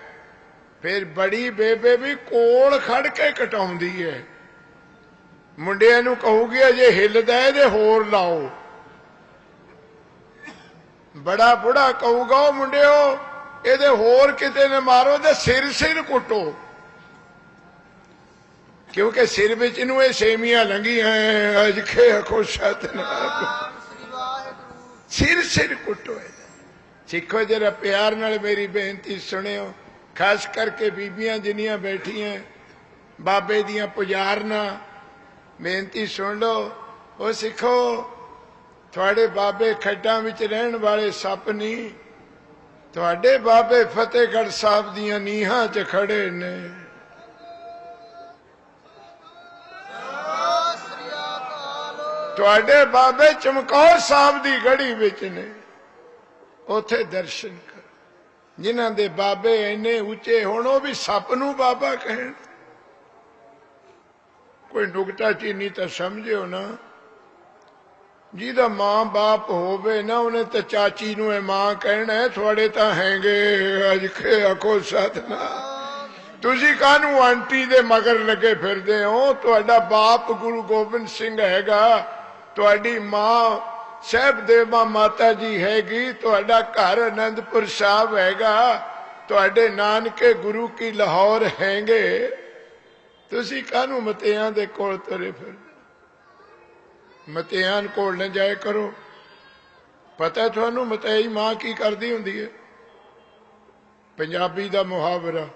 S1: ਫਿਰ ਬੜੀ ਬੇਬੇ ਵੀ ਕੋਲ ਖੜ ਕੇ ਕਟਾਉਂਦੀ ਹੈ। ਮੁੰਡਿਆਂ ਨੂੰ ਕਹੂਗੀ ਜੇ ਹਿੱਲਦਾ ਇਹਦੇ ਹੋਰ ਲਾਓ। ਬੜਾ ਬੁੜਾ ਕਹੂਗਾ ਉਹ ਮੁੰਡਿਓ ਇਹਦੇ ਹੋਰ ਕਿਤੇ ਨੇ ਮਾਰੋ ਤੇ ਸਿਰ ਸਿਰ ਕੁੱਟੋ, ਕਿਉਂਕਿ ਸਿਰ ਵਿੱਚ ਨੂੰ ਇਹ ਸੇਮੀਆਂ ਲੰਘੀਆਂ। ਅੱਜ ਖੇ ਖੁਸ਼ਾ ਸਿਰ ਸਿਰ ਕੁੱਟੋ। ਸਿੱਖੋ ਜਰਾ ਪਿਆਰ ਨਾਲ ਮੇਰੀ ਬੇਨਤੀ ਸੁਣਿਓ, ਖਾਸ ਕਰਕੇ ਬੀਬੀਆਂ ਜਿੰਨੀਆਂ ਬੈਠੀਆਂ ਬਾਬੇ ਦੀਆਂ ਪੁਜਾਰਨਾਂ, ਬੇਨਤੀ ਸੁਣ ਲਓ। ਉਹ ਸਿੱਖੋ, ਤੁਹਾਡੇ ਬਾਬੇ ਖੱਡਾਂ ਵਿੱਚ ਰਹਿਣ ਵਾਲੇ ਸੱਪ ਨਹੀਂ, ਤੁਹਾਡੇ ਬਾਬੇ ਫਤਿਹਗੜ੍ਹ ਸਾਹਿਬ ਦੀਆਂ ਨੀਹਾਂ 'ਚ ਖੜੇ ਨੇ। ਤੁਹਾਡੇ ਬਾਬੇ ਚਮਕੌਰ ਸਾਹਿਬ ਦੀ ਗੜੀ ਵਿੱਚ ਨੇ, ਉੱਥੇ ਦਰਸ਼ਨ ਕਰੋ। ਜਿਨ੍ਹਾਂ ਦੇ ਬਾਬੇ ਇੰਨੇ ਉੱਚੇ ਹੋਣ ਉਹ ਵੀ ਸੱਪ ਨੂੰ ਬਾਬਾ ਕਹਿਣ। ਕੋਈ ਨੁਕਤਾ ਚੀਨੀ ਤਾਂ ਸਮਝਿਓ ਨਾ। ਜਿਹਦਾ ਮਾਂ ਬਾਪ ਹੋਵੇ ਨਾ, ਉਹਨੇ ਤਾਂ ਚਾਚੀ ਨੂੰ ਇਹ ਮਾਂ ਕਹਿਣਾ। ਤੁਹਾਡੇ ਤਾਂ ਹੈਗੇ ਅੱਜ ਖੇ ਆਖੋ ਸਤਿਨਾਮ। ਤੁਸੀਂ ਕਾਹਨੂੰ ਆਂਟੀ ਦੇ ਮਗਰ ਲੱਗੇ ਫਿਰਦੇ ਹੋ? ਤੁਹਾਡਾ ਬਾਪ ਗੁਰੂ ਗੋਬਿੰਦ ਸਿੰਘ ਹੈਗਾ, ਤੁਹਾਡੀ ਮਾਂ ਸਾਹਿਬਦੇਵਾ ਮਾਤਾ ਜੀ ਹੈਗੀ, ਤੁਹਾਡਾ ਘਰ ਅਨੰਦਪੁਰ ਸਾਹਿਬ ਹੈਗਾ, ਤੁਹਾਡੇ ਨਾਨਕੇ ਗੁਰੂ ਕੀ ਲਾਹੌਰ ਹੈਗੇ। ਤੁਸੀਂ ਕਾਹਨੂੰ ਮਤਿਆਂ ਦੇ ਕੋਲ ਤੁਰੇ ਫਿਰਦੇ? ਮਤਿਆਂ ਕੋਲ ਨਾ ਜਾਇਆ ਕਰੋ। ਪਤਾ ਤੁਹਾਨੂੰ ਮਤਿਆਈ ਮਾਂ ਕੀ ਕਰਦੀ ਹੁੰਦੀ ਹੈ? ਪੰਜਾਬੀ ਦਾ ਮੁਹਾਵਰਾ,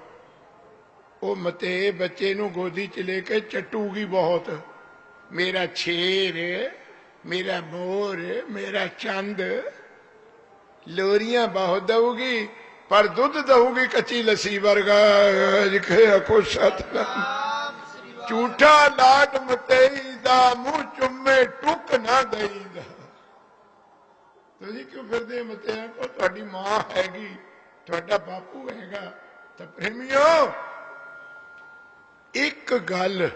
S1: ਉਹ ਮਤੇ ਬੱਚੇ ਨੂੰ ਗੋਦੀ 'ਚ ਲੈ ਕੇ ਚੱਟੂਗੀ ਬਹੁਤ। ਮੇਰਾ ਸ਼ੇਰ, ਮੇਰਾ ਮੋਰ, ਮੇਰਾ ਚੰਦ। ਲੋਰੀਆਂ ਬਹੁਤ ਦਊਗੀ ਪਰ ਦੁੱਧ ਦਊਗੀ ਕੱਚੀ ਲੱਸੀ ਵਰਗਾ। ਆਖੋ ਸਤਿਨਾਮ। ਝੂਠਾ ਲਾਡ ਮਤਈ ਦਾ, ਮੂੰਹ ਚੁੰਮੇ ਟੁੱਕ ਨਾ ਦਈਦਾ। ਤੁਸੀਂ ਕਿਉਂ ਫਿਰਦੇ ਮਤਿਆਂ ਕੋਲ? ਤੁਹਾਡੀ ਮਾਂ ਹੈਗੀ, ਤੁਹਾਡਾ ਬਾਪੂ ਹੈਗਾ। ਤਾਂ ਪ੍ਰੇਮੀਓ, ਇੱਕ ਗੱਲ,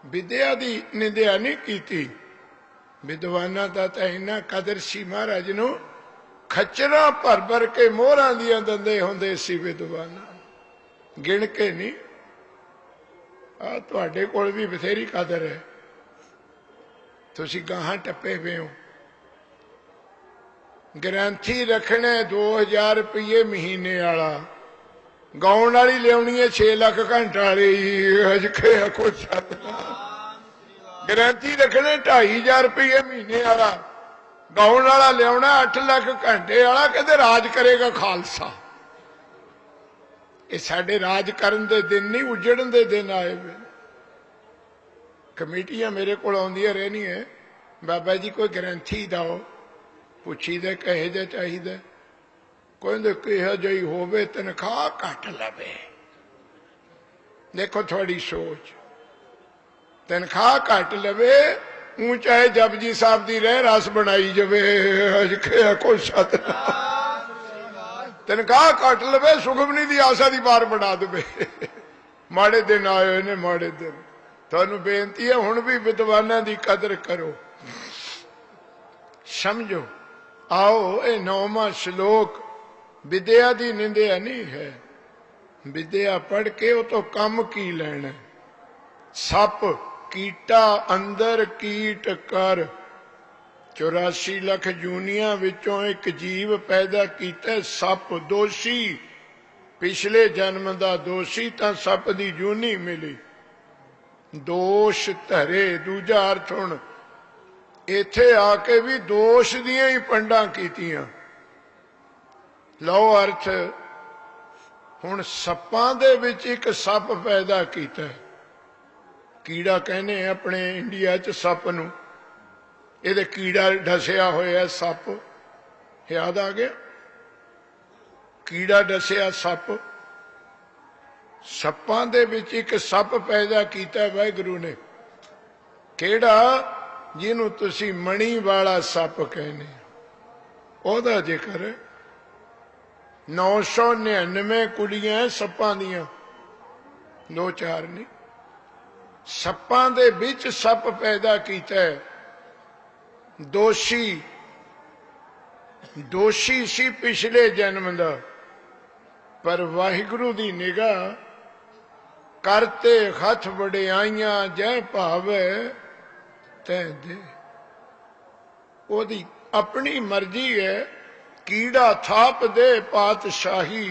S1: ਵਿਦਿਆ ਦੀ ਨਿੰਦਿਆ ਨਹੀਂ ਕੀਤੀ। ਵਿਦਵਾਨਾਂ ਦਾ ਤਾਂ ਇੰਨਾ ਕਦਰ ਸੀ, ਮਹਾਰਾਜ ਨੂੰ ਖੱਚਰਾਂ ਭਰ ਭਰ ਕੇ ਮੋਹਰਾਂ ਦੀਆਂ ਦਿੰਦੇ ਹੁੰਦੇ ਸੀ ਵਿਦਵਾਨਾਂ, ਗਿਣ ਕੇ ਨਹੀਂ। ਆ ਤੁਹਾਡੇ ਕੋਲ ਵੀ ਬਥੇਰੀ ਕਦਰ ਹੈ, ਤੁਸੀਂ ਗਾਹਾਂ ਟੱਪੇ ਹੋਏ ਹੋ। ਗ੍ਰੰਥੀ ਰੱਖਣੇ 2000 ਰੁਪਏ ਮਹੀਨੇ ਵਾਲਾ, ਗਾਉਣ ਵਾਲੀ ਲਿਆਉਣੀ ਹੈ 6 ਲੱਖ ਘੰਟਾ ਵਾਲੀ। ਅੱਜ ਖੇ ਖੁਸ਼ ਸਤਿਨਾਮ। ਗ੍ਰੰਥੀ ਰੱਖਣੇ 2500 ਰੁਪਏ ਮਹੀਨੇ ਵਾਲਾ, ਗਾਉਣ ਵਾਲਾ ਲਿਆਉਣਾ 8 ਲੱਖ ਘੰਟੇ ਵਾਲਾ। ਕਹਿੰਦੇ ਰਾਜ ਕਰੇਗਾ ਖਾਲਸਾ। ਇਹ ਸਾਡੇ ਰਾਜ ਕਰਨ ਦੇ ਦਿਨ ਨਹੀਂ, ਉਜੜਨ ਦੇ ਦਿਨ ਆਏ ਵੇ। ਕਮੇਟੀਆਂ ਮੇਰੇ ਕੋਲ ਆਉਂਦੀਆਂ ਰਹਿਣੀਆਂ, ਬਾਬਾ ਜੀ ਕੋਈ ਗ੍ਰੰਥੀ ਦਿਓ। ਪੁੱਛੀਦਾ ਕਹੇ ਜਿਹਾ ਚਾਹੀਦਾ? ਕਹਿੰਦੇ ਕਿਹੋ ਜਿਹੀ ਹੋਵੇ, ਤਨਖਾਹ ਘੱਟ ਲਵੇ। ਦੇਖੋ ਤੁਹਾਡੀ ਸੋਚ, ਤਨਖਾਹ ਘੱਟ ਲਵੇ, ਊਂ ਚਾਹੇ ਜਪਜੀ ਸਾਹਿਬ ਦੀ ਰਹਿ ਰਸ ਬਣਾਈ ਜਾਵੇ। ਅੱਜ ਕੋਈ ਸਤਿਨਾਮ। ਤਨਖਾਹ ਕੱਟ ਲਵੇ, ਸੁਖਮਨੀ ਦੀ ਆਸਾ ਦੀ ਬਾਰ ਬਣਾ ਦੇਵੇ। ਮਾੜੇ ਦਿਨ ਆਏ ਹੋਏ ਨੇ, ਮਾੜੇ ਦਿਨ। ਤੁਹਾਨੂੰ ਬੇਨਤੀ ਹੈ ਹੁਣ ਵੀ ਵਿਦਵਾਨਾਂ ਦੀ ਕਦਰ ਕਰੋ, ਸਮਝੋ। आओ ये 9वां श्लोक विद्या की निंदिया नहीं है। विद्या पढ़ के वो तो कम की लेना। सप कीटा अंदर कीट कर, 84 लाख जूनिया विचों एक जीव पैदा किया सप। दोषी पिछले जन्म का दोषी तो सप की जूनी मिली। दोष धरे, दूजा अर्थ हुण इथे आके भी दोष दियां ही पंडा कीतियां। लो अर्थ हुण सप्पां दे विच एक सप पैदा कीता। कीड़ा कहने अपने इंडिया च सप नूं, इहदे कीड़ा डसिया होया सप। याद आ गया? कीड़ा डसिया सप। सप्पां दे विच एक सप पैदा कीता वाहिगुरू ने। किहड़ा? जिन्हों तुसी मणी वाला सप कहने, ओहदा जिक्र। 999 कुड़ियां सप्पां दियां, 2-4 नहीं। सप्पां दे विच सप पैदा कीता है। दोषी, दोषी सी पिछले जन्म दा, पर वाहिगुरू दी निगाह करते हथ वडियाइयां जै भावे तै दे। ओदी अपनी मर्जी है। कीड़ा थाप दे पातशाही,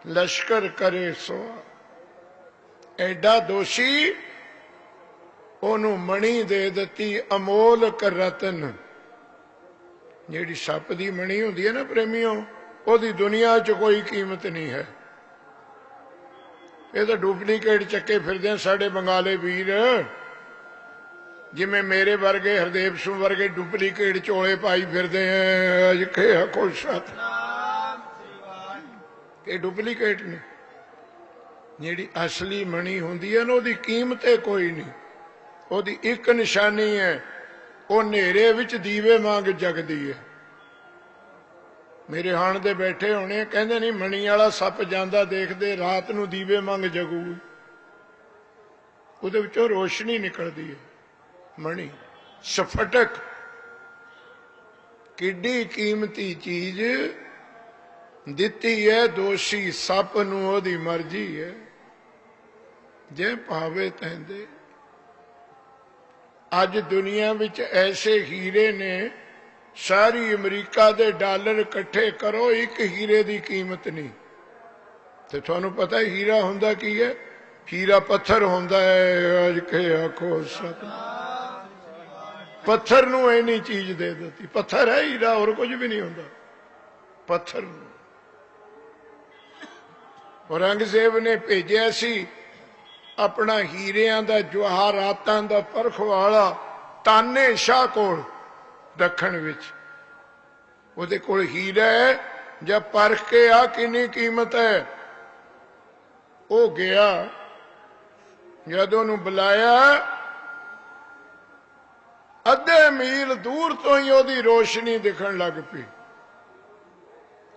S1: लश्कर करे सोआ। एडा दोषी, ओनू मणी दे दिती अमोलक रतन। जिहड़ी सप दी मणी हुंदी है ना प्रेमियों, ओदी दुनिया च कोई कीमत नहीं है। ये तो डुप्लीकेट चक्के फिरदे हैं साडे बंगाले वीर। जिमें मेरे वर्गे हरदेव सिंह वर्गे डुप्लीकेट चोले पाई फिरदे हैं। अज के खुश ये डुप्लीकेट ने। जिहड़ी असली मणी हुंदी है ना, ओदी कीमत कोई नहीं। ओदी एक निशानी है, वो नेरे विच दीवे मांग जगदी है। मेरे हाण दे बैठे होने, कहंदे नहीं मणी वाला सप जांदा देखदे, रात नूं दीवे मंग जगू, उहदे विचों रोशनी निकलदी है। मणी स्फटक किड्डी कीमती चीज दिती है दोषी सप नूं, ओदी मर्जी है जे भावे तैंदे। अज दुनिया विच ऐसे हीरे ने, सारी अमरीका दे डॉलर इकट्ठे करो, एक हीरे दी कीमत नहीं। ते तुहानूं पता हीरा हुंदा की है? हीरा पत्थर हुंदा है। अज के आखो सतनाम। पत्थर नूं इन्नी चीज दे दी। पत्थर है हीरा, और कुछ भी नहीं होंदा। पत्थर नूं औरंगजेब ने भेजिया सी अपना हीरियां दा जवाहरातां दा परख वाला ताने शाह कोल, दखण विच। उहदे कोल हीरा है, जब परख के आ किन्नी कीमत है। वो गया, जदों नूं बुलाया, अद्धे मील दूर तो ही ओदी रोशनी दिखण लग पई।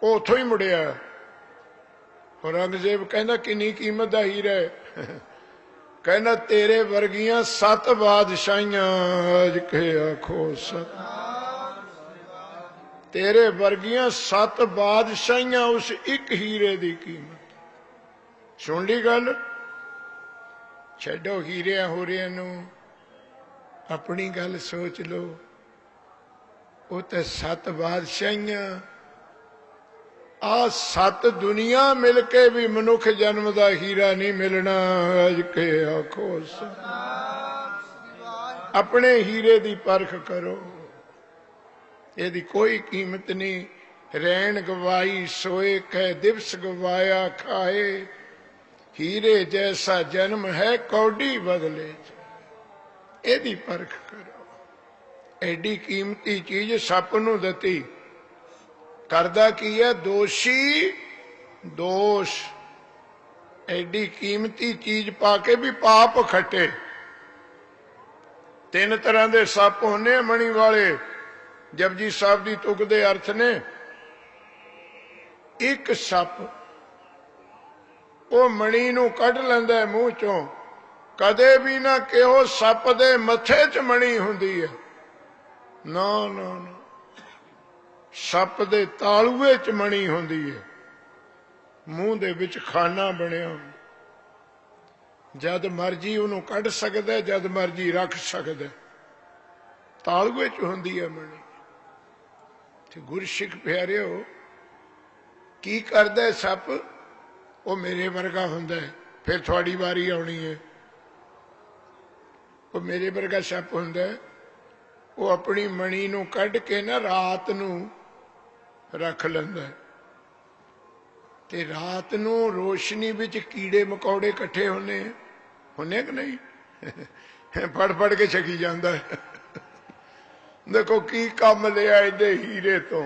S1: उथों ही मुड़िया। औरंगजेब कहना किन्नी कीमत दा हीरा है? कहना तेरे वर्गियां 7 बादशाहियां, अज के आखो सत। तेरे वर्गियां 7 बादशाहियां उस एक हीरे दी कीमत। सुन ली गल? छड्डो हीरियां होरियां नूं, अपनी गल सोच लो। वो तो 7 बादशाहियां, आ 7 दुनिया मिलके भी मनुख जन्म का हीरा नहीं मिलना। अज के आखो अपने हीरे की परख करो, यदि कोई कीमत नहीं। रैन गवाई सोए कह, दिवस गवाया खाए। हीरे जैसा जन्म है कौडी बदले, एदी परख करो। एडी कीमती चीज सप नूं दती। करदा की है? दोषी दोष। एडी कीमती चीज पाके भी पाप खटे। 3 तरह के सप होने मणि वाले। जपजी साहब की तुक दे अर्थ ने, एक सप वो मणि नूं कढ लैंदा है मूँह चों। कदे भी ना कहो सप दे मथे च मणि हुंदी है, ना ना ना, सप दे तालूए च मणि हुंदी है, मूँह दे विच खाना बनिया। जद मर्जी उन्होंने कढ़ सकता है, जद मर्जी रख सकता है, तालूए च हुंदी है मणि। ते गुरसिख प्यारिओ की करदा है सप? वो मेरे वर्गा हुंदा है, फिर थोड़ी वारी आनी है। वो मेरे वर्गा सप हुंदा है, वो अपनी मणि नूं कढ़ के ना रात नूं रख लैंदा है। ते रात नूं रोशनी विच कीड़े मकौड़े इकट्ठे होने कि नहीं? फड़ फड़ के छकी जाता है। देखो की कम लिया इहदे हीरे तो,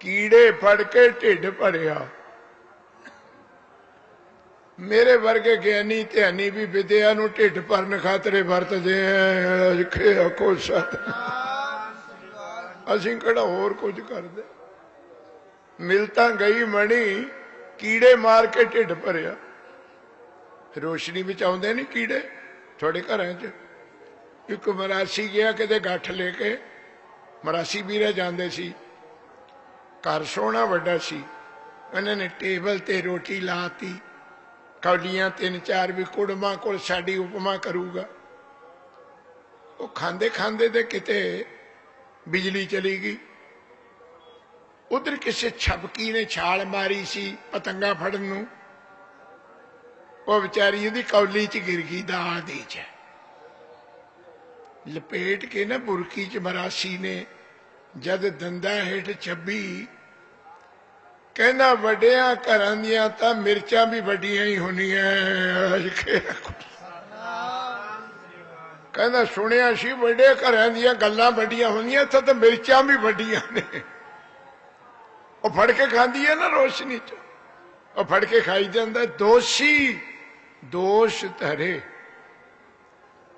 S1: कीड़े फड़ के ढिड भरिया। मेरे वर्गे ज्ञानी ध्यानी भी विद्या नूं ढिड भरन खातरे वरतदे हैं। आखो सतनाम, असीं किहड़ा होर कुछ करदे। मिल तां गई मणि, कीड़े मार के ढिड भरिया। रोशनी विच आउंदे नहीं कीड़े थोड़े घरां च। एक मरासी गया किते गठ लेके, मरासी वीरे जांदे सी, घर सोहना वड्डा सी, उन्होंने टेबल ते रोटी लाती, कौलियां 3-4 भी कुड़मा कोल साडी उपमा करूगा। वो खांदे खांदे दे किते बिजली चली गई। उधर किसी छपकी ने छाल मारी सी पतंगा फड़न नूं, वो बेचारी दी कौली च गिर गई दाल दी च। लपेट के ना बुरकी च मरासी ने जद दंदा हेठ छब्बी, कहना वड्डिया घरां दियां तां मिर्चां भी वड्डियां ही होंदियां। कहना सुनिया सी वड्डे घरां दियां गल्लां वड्डियां होंदियां, इत्थे तां मिर्चां भी वड्डियां ने। वो फड़ के खांदी है ना रोशनी च, वो फड़ के खाई जाता। दोषी दोष धरे,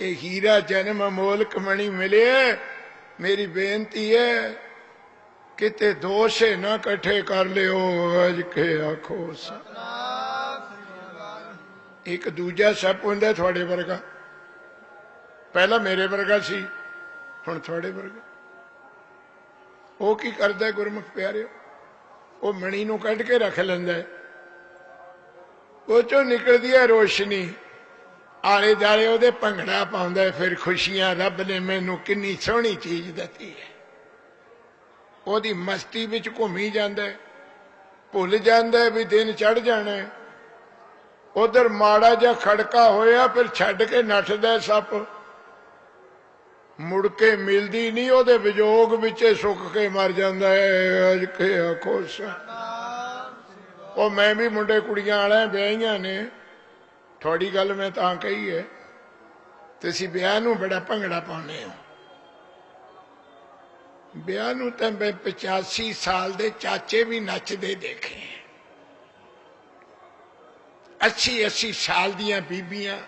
S1: ये हीरा जन्म अमोलक मणि मिले। मेरी बेनती है किते दोष ना कट्ठे कर लियो। अज के आखो एक दूजा सप हुंदा थोड़े वर्गा, पहला मेरे वर्गा सी, हुण थोड़े वर्गा। वो की करदा गुरमुख प्यारिओ? वो मणि नूं कढ़ के रख लैंदा है, वो चो निकलदी है रोशनी, आले दाले ओहदे भंगड़ा पाउंदा है। फिर खुशियां रब ने मैनू किन्नी सोहनी चीज दित्ती है। ओहदी मस्ती विच घूमी जांदा है, भुल जांदा है भी दिन चढ़ जाना है। उधर माड़ा जा खड़का होया, फिर छड्ड के नठदा है सप, मुड़ के मिलदी नहीं, ओहदे विजोग विचे सुक के मर जांदा है। अज के आखो ਉਹ मैं भी मुंडे कुड़ियां वाले ब्याहियां ने, थोड़ी गल मैं तां कही है, तुसीं ब्याह नूं बड़ा भंगड़ा पाउने हो। ब्याह नूं तां मैं 85 साल दे चाचे भी नचदे देखे, 80-80 साल दियां बीबियां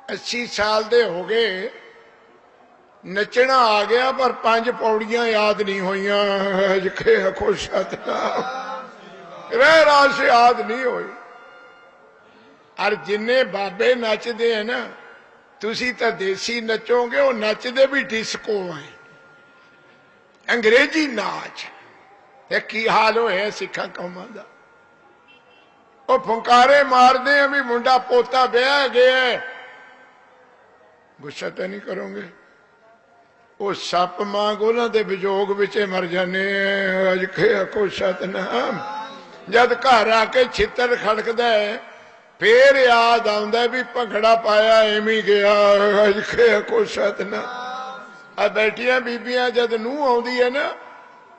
S1: 80 साल दे हो गए, नचना आ गया पर 5 पौड़ियां याद नहीं हुईयां। आखो सतनाम, रह रास याद नहीं हुई। और जिन्ने बाबे नचदे हैं ना, तुसी तो देसी नचोगे, वो नचदे भी डिस्को है, अंग्रेजी नाच। की हाल होया सिखा कौमां दा। वो फुंकारे मारदे हैं भी मुंडा पोता ब्याह गया। गुस्सा तो नहीं करोगे? वो सप मांग उन्होंने विजोग विचे मर जाने। अज के आखो सतनाम, जद घर आके छितर खड़कदा है, फिर याद आउंदा भी भंगड़ा पाया एवं गया। अज के आखो सतनाम। आ बैठिया बीबियां जद नूह आउंदी है ना,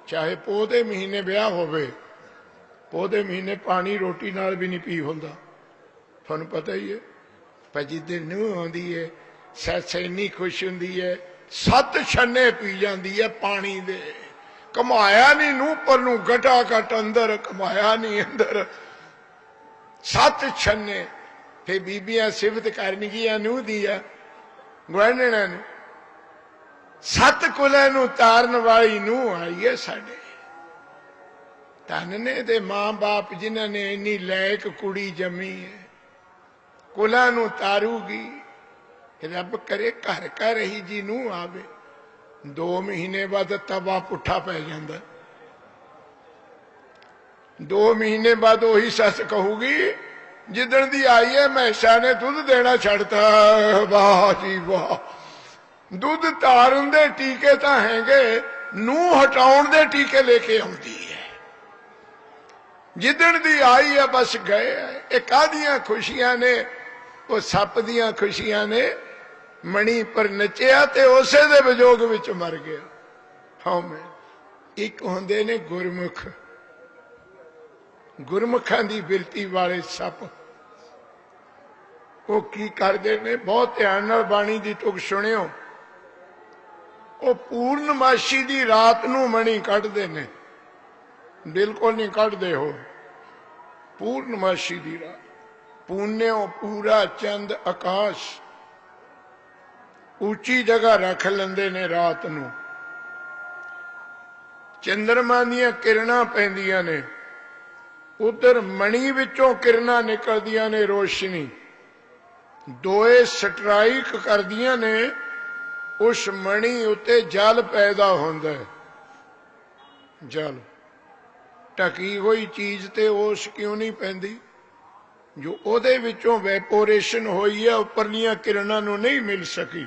S1: चाहे पोह दे महीने ब्याह होवे, पोह दे महीने पानी रोटी नाल भी नहीं पी हुंदा, तुहानूं पता ही है। पर जिद्दे नूह आउंदी है, सस इन्नी खुश हुंदी है, 7 छन्ने पी जाती है पानी दे। कमाया नहीं नूह पर नूं गटा गट अंदर, कमाया नहीं अंदर 7 छन्ने। फिर बीबियां सिफत करनगियां नूह दी है, गुआंढणा नूं, 7 कुलां नूं तारन वाली नूह आई है साडे। ਧਨ ਨੇ ਦੇ ਮਾਂ ਬਾਪ ਜਿਨ੍ਹਾਂ ਨੇ ਇੰਨੀ ਲਾਇਕ ਕੁੜੀ ਜੰਮੀ ਹੈ, ਕੁਲਾਂ ਨੂੰ ਤਾਰੂਗੀ। ਰੱਬ ਕਰੇ ਘਰ ਘਰ ਰਹੀ ਜੀ ਨੂੰ ਆਵੇ, 2 ਮਹੀਨੇ ਬਾਅਦ ਤਵਾ ਪੁੱਠਾ ਪੈ ਜਾਂਦਾ। 2 ਮਹੀਨੇ ਬਾਅਦ ਉਹੀ ਸੱਸ ਕਹੂਗੀ ਜਿੱਦਣ ਦੀ ਆਈ ਹੈ ਮਹਿਸ਼ਾ ਨੇ ਦੁੱਧ ਦੇਣਾ ਛੱਡਤਾ। ਵਾਹ ਜੀ ਵਾਹ, ਦੁੱਧ ਤਾਰਨ ਦੇ ਟੀਕੇ ਤਾਂ ਹੈਗੇ, ਨੂੰ ਹਟਾਉਣ ਦੇ ਟੀਕੇ ਲੈ ਕੇ ਆਉਂਦੀ ਹੈ। ਜਿੱਦਣ ਦੀ ਆਈ ਹੈ ਬਸ ਗਏ। ਇਹ ਕਾਹਦੀਆਂ ਖੁਸ਼ੀਆਂ ਨੇ? ਉਹ ਸੱਪ ਦੀਆਂ ਖੁਸ਼ੀਆਂ ਨੇ। ਮਣੀ ਪਰ ਨਚਿਆ ਤੇ ਉਸੇ ਦੇ ਵਿਜੋਗ ਵਿੱਚ ਮਰ ਗਿਆ। ਹਾਂ ਮੈਂ ਇੱਕ ਹੁੰਦੇ ਨੇ ਗੁਰਮੁਖ, ਗੁਰਮੁਖਾਂ ਦੀ ਬਿਰਤੀ ਵਾਲੇ ਸੱਪ। ਉਹ ਕੀ ਕਰਦੇ ਨੇ? ਬਹੁਤ ਧਿਆਨ ਨਾਲ ਬਾਣੀ ਦੀ ਤੁਕ ਸੁਣਿਓ। ਉਹ ਪੂਰਨਮਾਸ਼ੀ ਦੀ ਰਾਤ ਨੂੰ ਮਣੀ ਕੱਢਦੇ ਨੇ, ਬਿਲਕੁਲ ਨਹੀਂ ਕੱਢਦੇ ਹੋ। ਪੂਰਨਮਾਸ਼ੀ ਦੀ ਰਾਤ ਪੂਨਿਓ ਪੂਰਾ ਚੰਦ ਆਕਾਸ਼, ਉੱਚੀ ਜਗ੍ਹਾ ਰੱਖ ਲੈਂਦੇ ਨੇ ਰਾਤ ਨੂੰ। ਚੰਦਰਮਾ ਦੀਆਂ ਕਿਰਨਾਂ ਪੈਂਦੀਆਂ ਨੇ, ਉਧਰ ਮਣੀ ਵਿੱਚੋਂ ਕਿਰਨਾਂ ਨਿਕਲਦੀਆਂ ਨੇ, ਰੋਸ਼ਨੀ। ਦੋਏ ਸਟਰਾਈਕ ਕਰਦੀਆਂ ਨੇ, ਉਸ ਮਣੀ ਉੱਤੇ ਜਲ ਪੈਦਾ ਹੁੰਦਾ ਹੈ। ਜਲ ਢਕੀ ਹੋਈ ਚੀਜ਼ ਤੇ ਉਸ ਕਿਉਂ ਨਹੀਂ ਪੈਂਦੀ? ਜੋ ਉਹਦੇ ਵਿੱਚੋਂ ਵੈਪੋਰੇਸ਼ਨ ਹੋਈ ਹੈ, ਉੱਪਰਲੀਆਂ ਕਿਰਨਾਂ ਨੂੰ ਨਹੀਂ ਮਿਲ ਸਕੀ।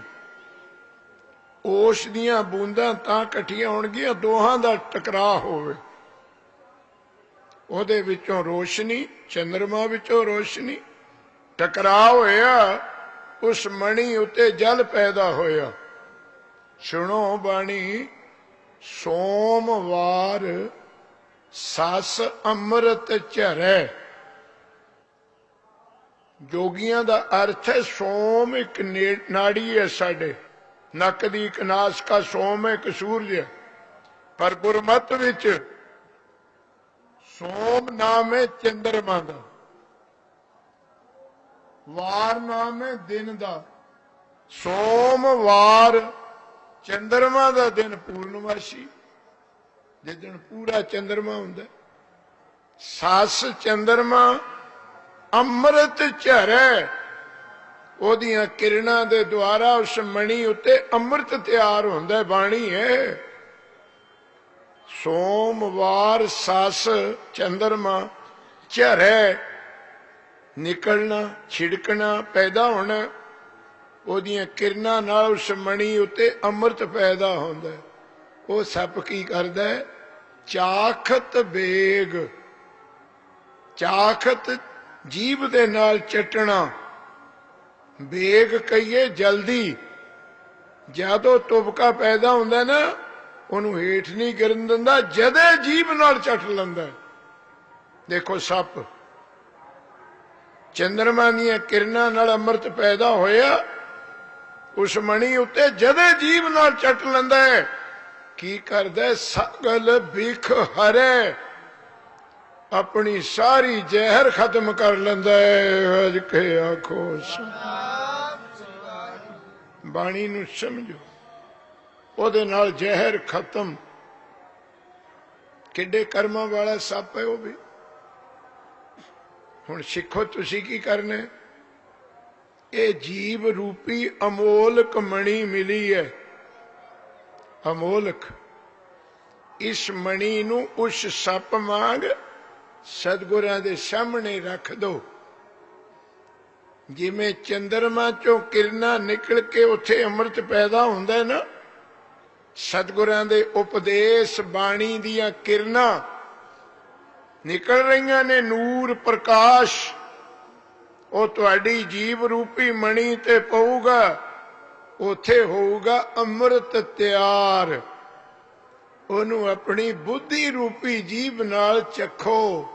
S1: ਉਸ ਦੀਆਂ ਬੂੰਦਾਂ ਤਾਂ ਇਕੱਠੀਆਂ ਹੋਣਗੀਆਂ, ਦੋਹਾਂ ਦਾ ਟਕਰਾਅ ਹੋਵੇ, ਉਹਦੇ ਵਿੱਚੋਂ ਰੋਸ਼ਨੀ, ਚੰਦਰਮਾ ਵਿੱਚੋਂ ਰੋਸ਼ਨੀ, ਟਕਰਾਅ ਹੋਇਆ, ਉਸ ਮਣੀ ਉੱਤੇ ਜਲ ਪੈਦਾ ਹੋਇਆ। ਸੁਣੋ ਬਾਣੀ, ਸੋਮਵਾਰ ਸੱਸ ਅੰਮ੍ਰਿਤ ਝਰੈ। ਜੋਗੀਆਂ ਦਾ ਅਰਥ ਹੈ ਸੋਮ ਇੱਕ ਨਾੜੀ ਹੈ ਸਾਡੇ ਨੱਕ ਦੀ, ਇੱਕ ਨਾਸਕਾ ਸੋਮ ਹੈ, ਇੱਕ ਸੂਰਜ ਹੈ। ਪਰ ਗੁਰਮਤਿ ਵਿੱਚ ਸੋਮ ਨਾਮ ਹੈ ਚੰਦਰਮਾ ਦਾ, ਵਾਰ ਨਾਮ ਹੈ ਦਿਨ ਦਾ। ਸੋਮਵਾਰ ਚੰਦਰਮਾ ਦਾ ਦਿਨ ਪੂਰਨਮਾਸ਼ੀ, ਜਿਸ ਦਿਨ ਪੂਰਾ ਚੰਦਰਮਾ ਹੁੰਦਾ। ਸੱਸ ਚੰਦਰਮਾ ਅੰਮ੍ਰਿਤ ਝਰੈ, ਉਹਦੀਆਂ ਕਿਰਨਾਂ ਦੇ ਦੁਆਰਾ ਉਸ ਮਣੀ ਉੱਤੇ ਅੰਮ੍ਰਿਤ ਤਿਆਰ ਹੁੰਦਾ। ਬਾਣੀ ਹੈ ਸੋਮਵਾਰ ਸੱਸ ਚੰਦਰਮਾ ਝਰੈ, ਨਿਕਲਣਾ, ਛਿੜਕਣਾ, ਪੈਦਾ ਹੋਣਾ। ਉਹਦੀਆਂ ਕਿਰਨਾਂ ਨਾਲ ਉਸ ਮਣੀ ਉੱਤੇ ਅੰਮ੍ਰਿਤ ਪੈਦਾ ਹੁੰਦਾ। ਉਹ ਸੱਪ ਕੀ ਕਰਦਾ? ਚਾਖਤ ਬੇਗ, ਚਾਖਤ ਜੀਭ ਦੇ ਨਾਲ ਚਟਣਾ, ਬੇਗ ਕਹੀਏ ਜਲਦੀ। ਜਦੋਂ ਤੁਬਕਾ ਪੈਦਾ ਹੁੰਦਾ ਨਾ, ਉਹਨੂੰ ਹੇਠ ਨਹੀਂ ਗਿਰਨ ਦਿੰਦਾ, ਜਦੇ ਜੀਭ ਨਾਲ ਚੱਟ ਲੈਂਦਾ। ਦੇਖੋ ਸੱਪ ਚੰਦਰਮਾ ਦੀਆਂ ਕਿਰਨਾਂ ਨਾਲ ਅੰਮ੍ਰਿਤ ਪੈਦਾ ਹੋਇਆ, ਉਸ ਮਣੀ ਉੱਤੇ ਜਦੇ ਜੀਭ ਨਾਲ ਚੱਟ ਲੈਂਦਾ ਹੈ। ਕੀ ਕਰਦਾ? ਸਗਲ ਬਿਖ ਹਰੇ, ਆਪਣੀ ਸਾਰੀ ਜ਼ਹਿਰ ਖਤਮ ਕਰ ਲੈਂਦਾ ਹੈ। ਅਜ ਕੇ ਆਖੋ ਬਾਣੀ ਨੂੰ ਸਮਝੋ, ਉਹਦੇ ਨਾਲ ਜ਼ਹਿਰ ਖਤਮ। ਕਿੱਡੇ ਕਰਮਾਂ ਵਾਲਾ ਸੱਪ ਹੈ ਉਹ ਵੀ। ਹੁਣ ਸਿੱਖੋ ਤੁਸੀਂ ਕੀ ਕਰਨਾ। ਇਹ ਜੀਵ ਰੂਪੀ ਅਮੋਲਕ ਮਣੀ ਮਿਲੀ ਹੈ, ਅਮੋਲਕ। ਇਸ ਮਣੀ ਨੂੰ ਉਸ ਸੱਪ ਵਾਂਗ ਸਤਿਗੁਰਾਂ ਦੇ ਸਾਹਮਣੇ ਰੱਖ ਦੋ। ਜਿਵੇਂ ਚੰਦਰਮਾ ਚੋਂ ਕਿਰਨਾਂ ਨਿਕਲ ਕੇ ਉੱਥੇ ਅੰਮ੍ਰਿਤ ਪੈਦਾ ਹੁੰਦਾ ਨਾ, ਸਤਿਗੁਰਾਂ ਦੇ ਉਪਦੇਸ਼ ਬਾਣੀ ਦੀਆਂ ਕਿਰਨਾਂ ਨਿਕਲ ਰਹੀਆਂ ਨੇ, ਨੂਰ ਪ੍ਰਕਾਸ਼। ਉਹ ਤੁਹਾਡੀ ਜੀਵ ਰੂਪੀ ਮਣੀ ਤੇ ਪਊਗਾ, ਉੱਥੇ ਹੋਊਗਾ ਅੰਮ੍ਰਿਤ ਤਿਆਰ। ਉਹਨੂੰ ਆਪਣੀ ਬੁੱਧੀ ਰੂਪੀ ਜੀਭ ਨਾਲ ਚੱਖੋ,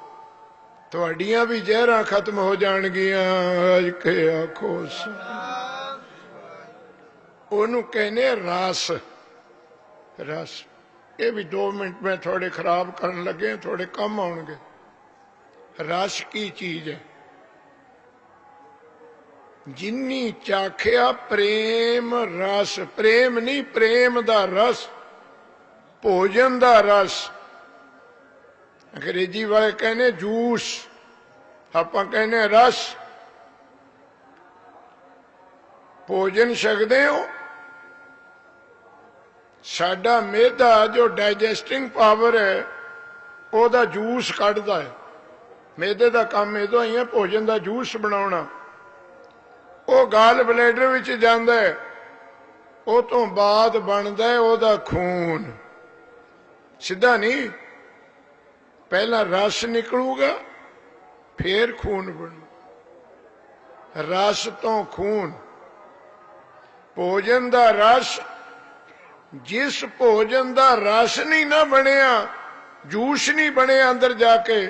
S1: ਤੁਹਾਡੀਆਂ ਵੀ ਜ਼ਹਿਰਾਂ ਖਤਮ ਹੋ ਜਾਣਗੀਆਂ। ਅਜ ਕੇ ਆਖੋ ਉਹਨੂੰ ਕਹਿੰਦੇ ਰਸ। ਰਸ ਇਹ ਵੀ 2 ਮਿੰਟ ਮੈਂ ਥੋੜੇ ਖਰਾਬ ਕਰਨ ਲੱਗੇ, ਥੋੜੇ ਕੰਮ ਆਉਣਗੇ। ਰਸ ਕੀ ਚੀਜ਼ ਹੈ? ਜਿੰਨੀ ਚਾਖਿਆ ਪ੍ਰੇਮ ਰਸ, ਪ੍ਰੇਮ ਨਹੀਂ, ਪ੍ਰੇਮ ਦਾ ਰਸ, ਭੋਜਨ ਦਾ ਰਸ। अंग्रेजी वाले कहने जूस, ਆਪਾਂ कहने रस। भोजन छकदे हो, साडा मेदा जो डाइजेस्टिंग पावर है ਉਹਦਾ जूस ਕੱਢਦਾ है। मेदे का काम इदों ही है भोजन का जूस बनाना। वो गाल बलैडर विच जांदा है, ਉਹ ਤੋਂ ਬਾਅਦ ਬਣਦਾ है ਉਹਦਾ खून। सीधा नहीं, पहला रस निकलूगा फिर खून बनू। रस तो खून, भोजन का रस। जिस भोजन का रस नहीं ना बनया, जूस नहीं बने अंदर जाके,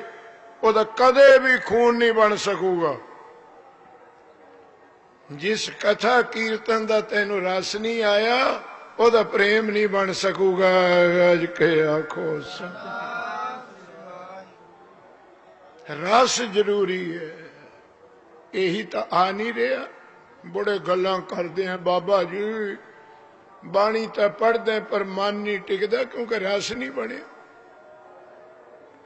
S1: ਉਹਦਾ कदे भी खून नहीं बन सकूगा। जिस कथा कीर्तन का तेनू रस नहीं आया, ਉਹਦਾ प्रेम नहीं बन सकूगा। अज के आखो रस जरूरी है। यही तो आ नहीं रहा। बड़े गल्लां करते हैं बाबा जी, बाणी तो पढ़ते पर मन नहीं टिकता, क्योंकि रस नहीं बने।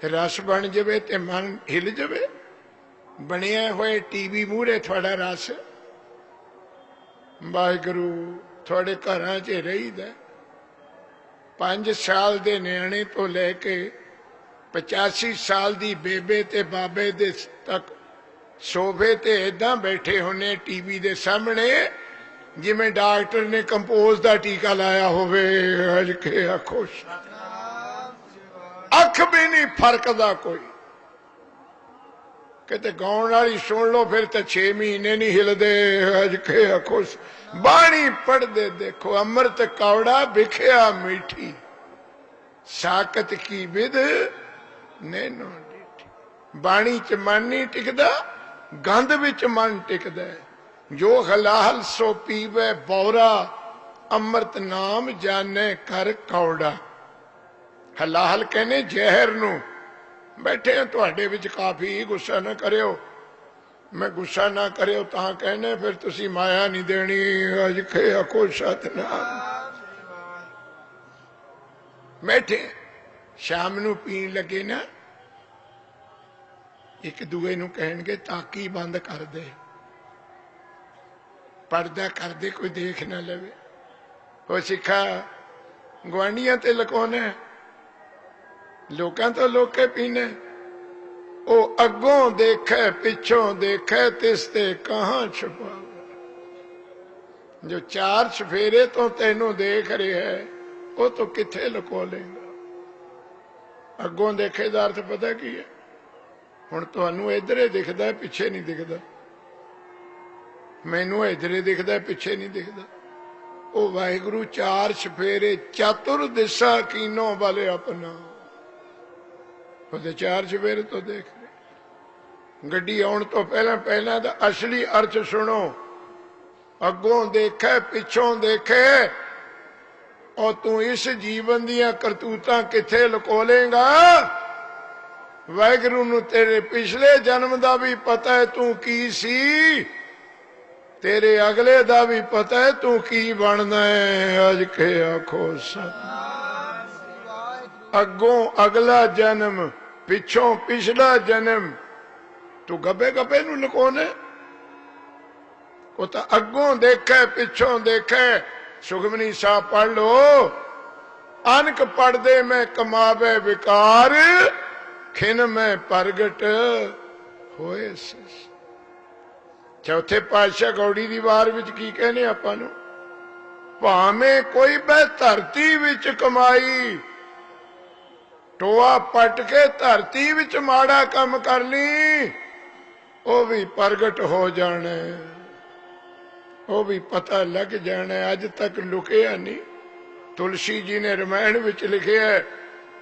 S1: रस बन जाए तो मन हिल जाए। बनया हुए टीवी मूहरे थोड़ा रस, वाहिगुरू थोड़े घर च रहीदा। 5 साल के न्याणे तो लैके 85 साल की बेबे ते बाबे दे तक सोफे ते इदा बैठे होने टीवी दे सामने, जिमें डॉक्टर ने कंपोज का टीका लाया होवे। अज के आखो अख भी नहीं फर्कदा कोई। कहते गाउन वाली सुन लो फिर तो 6 महीने नहीं हिलते। अज के आखो बाणी पढ़ते देखो, अमृत कौड़ा बिखया मीठी, साकत की विद नैनो डीठी। बाणी च मन नहीं टिकदा, गंध विच मन टिकदा है। जो हलाहल सो पीवे बौरा, अमृत नाम जाने कर कौड़ा। हलाहल कहने जहर नू। बैठे हैं तुहाडे विच काफी, गुस्सा ना करियो। मैं गुस्सा ना करियो तां कहने फिर तुसी माया नहीं देनी। अज के आखो सतनाम। बैठे शाम नू पीन लगे ना, एक दूए नू कहणगे ताकी बंद कर दे, पर्दा कर दे, कोई देख ना लवे। वो सिखा गुआंढियां ते लुकाउणा, लोकां तो लुक के पीने। ओ अगों देखे पिछों देखे, तिसते कहां छुपा। जो 4 चफेरे तो तेनों देख रहा है, वो तो किथे लुको लेगा। अगों देखे का अर्थ पता की है? हुण तुहानू इधरे दिखदा है, पिछे नहीं दिखदा। मैनू इधरे दिखदा है, पिछे नहीं दिखदा। ओ वाहिगुरू 4 चफेरे चतुर दिशा कीनों वाले अपना। ਉਹਦੇ 4 ਚਫੇਰੇ तो देख रहे। गड्डी आउण तो पहला दा असली अर्थ सुनो। अगों देखे पिछों देखे, और तू इस जीवन दियां करतूतां किथे लुको लेगा। वाहिगुरू नू तेरे पिछले जन्म दा भी पता है तू की सी, तेरे अगले दा भी पता है तू की बनना है। अज के आखो सत। अगों अगला जन्म, पिछों पिछला जन्म, तू गबे गबे नू लुकोने। वो तो अगों देखे पिछों देखे। सुखमनी साहब पढ़ लो, अनक पढ़दे में कमावे विकार, खिन में प्रगट होए। चौथे पातशाह गौड़ी दी वार विच की कहने आपां नू, भावें कोई बह धरती विच कमाई, टोआ पट के धरती विच माड़ा काम कर ली, वो भी प्रगट हो जाने, वो भी पता लग जाने। अज तक लुकिया नहीं। तुलसी जी ने रामायण विच लिखिया है,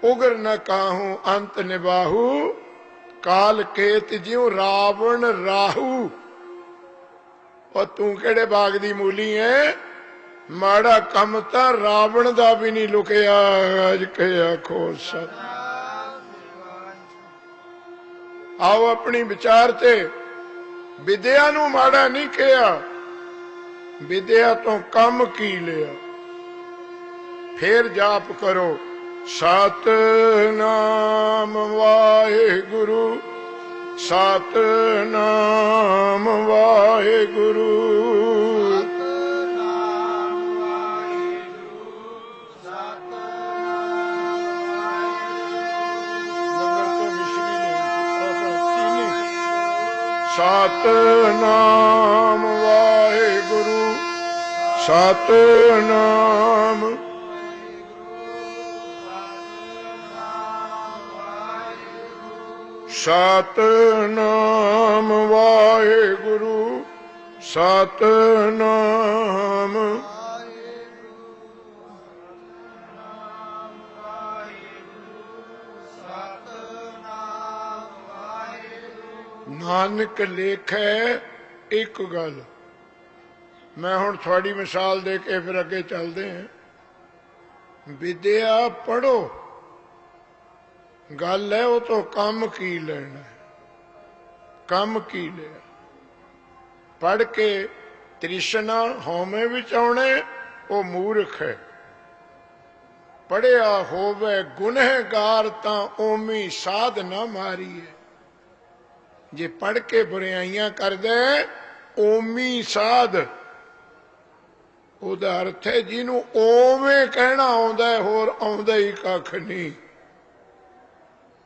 S1: उगर न काहू अंत निबाहू, काल केत ज्यों रावण राहू। और तू केड़े बाग दी मूली है? माड़ा कम तां रावण दा भी नहीं लुकिया। अज के आखो सत। आओ अपनी विचार ते विद्या नू माड़ा नहीं किया, विद्या तो कम की लिया। फिर जाप करो सतनाम वाहेगुरु सतनाम वाहेगुरु सतनाम वाहेगुरु सतनाम सतनाम वाहेगुरु सतनाम नानक लेखे एक गल मैं हुण थोड़ी मिसाल दे के फिर अगे चलते हैं। विद्या पढ़ो गल है वो तो कम की लेना कम की लिया पढ़ के तृष्णा होमे विच आउणे वो मूर्ख है पढ़िया होवे गुनहगार तां ओमी साध ना मारी है जे पढ़ के बुराइयां कर दे ओमी साध ਉਹਦਾ अर्थ है जिन्हों ओवें कहना आउंदा है होर आउंदा ही कख नहीं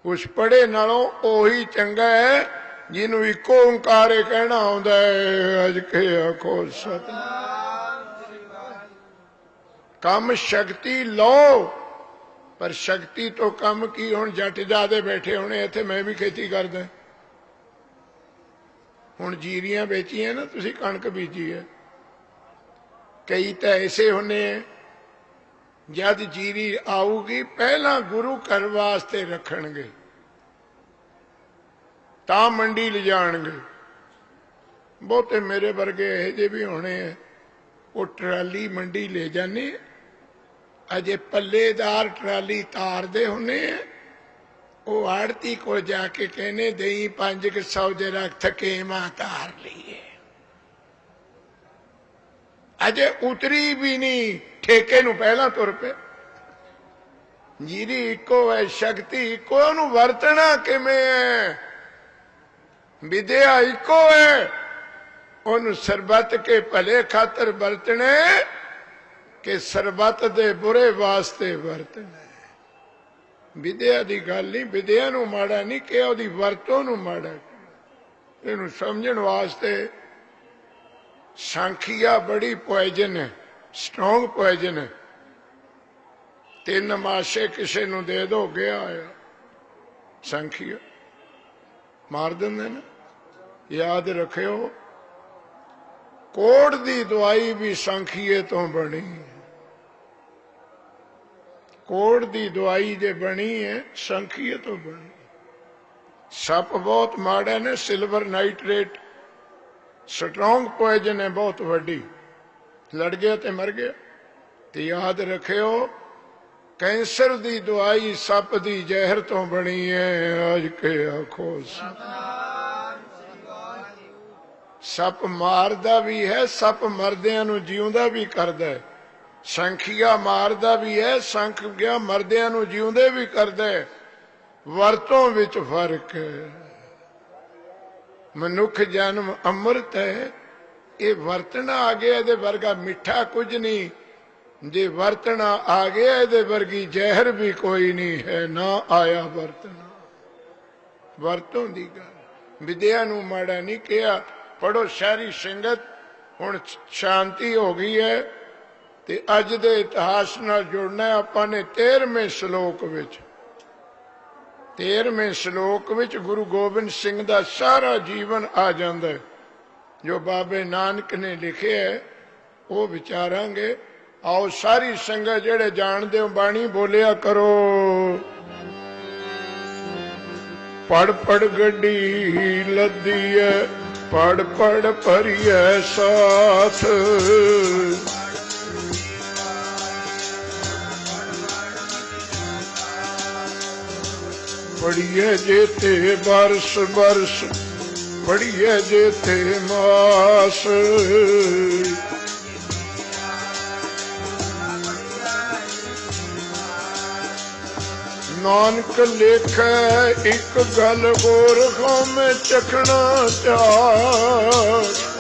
S1: उस पढ़े नालों ओही चंगा है जिन्हों इको ओंकारे कहना आउंदा है अज के आखो सतनाम कम शक्ति लो पर शक्ति तो कम की हुण जट जादे बैठे होने इत्थे मैं भी खेती करदा हुण जीरियां बेचियां ना तुसीं कणक बीजी है कई तो ऐसे होने जद जीरी आऊगी पहला गुरु घर वास्ते रखणगे ता मंडी ले जाणगे बहुते मेरे वर्गे यह जे भी होने हैं वो ट्राली मंडी ले जाने अजे पल्लेदार ट्राली तारदे होने वो आड़ती को जाके कहने दई 500 जरा थकेमा तार लिए अजे उतरी भी नहीं ठेके नूं पहला तुर पे जीरी इको है शक्ति इको नूं वरतना किवें है विद्या इको है उन्होंने सरबत के भले खातर वरतने कि सरबत दे बुरे वास्ते वरतने विद्या की गल नहीं विद्या नूं माड़ा नहीं कि उहदी वरतों नूं माड़ा इहनूं समझण वास्ते सांखिया बड़ी पॉइजन है स्ट्रोंग पॉइजन है 3 माशे किसी नूं दे दो गया आया सांखिया मार देंगे ना याद रखियो कोड़ दी दवाई भी सांखिए तो बनी कोड़ दी दवाई जे बनी है सांखिए तो बनी सप बहुत माड़े ने सिल्वर नाइट्रेट स्ट्रोंग पॉइजन है बहुत वड्डी लड़ गया तो मर गया तो याद रखियो कैंसर दी दवाई सप दी जहर तो बनी है आज के आखो सप मारदा भी है सप मरदियां नूं जीउंदा भी करदा है संखिया मारदा भी है संखिया मरदियां नूं जीउंदे भी करदा है वरतों विच फर्क है मनुख जन्म अमृत है ये वरतना आ गया ये वर्गा मिठा कुछ नहीं जे वरतना आ गया ये वर्गी जहर भी कोई नहीं है ना आया वरतना वरतों दी गल विद्या नूं माड़ा नहीं किया पढ़ो सारी संगत हुण शांति हो गई है ते अज दे इतिहास नाल जुड़ना आपां ने 13वें श्लोक विच 13वें श्लोक विच गुरु गोबिंद सिंह दा सारा जीवन आ जांदा है जो बाबे नानक ने लिखे है वो विचारांगे आओ सारी संगत जेड़े जानदे हो बाणी बोलिया करो पढ़ पढ़ गड्डी लद्दी है पढ़ पढ़ भरिए साथ पढ़िए जेते बरस बरस पढ़िए जेते मास नानक लेखै एक गल होर में चखना चार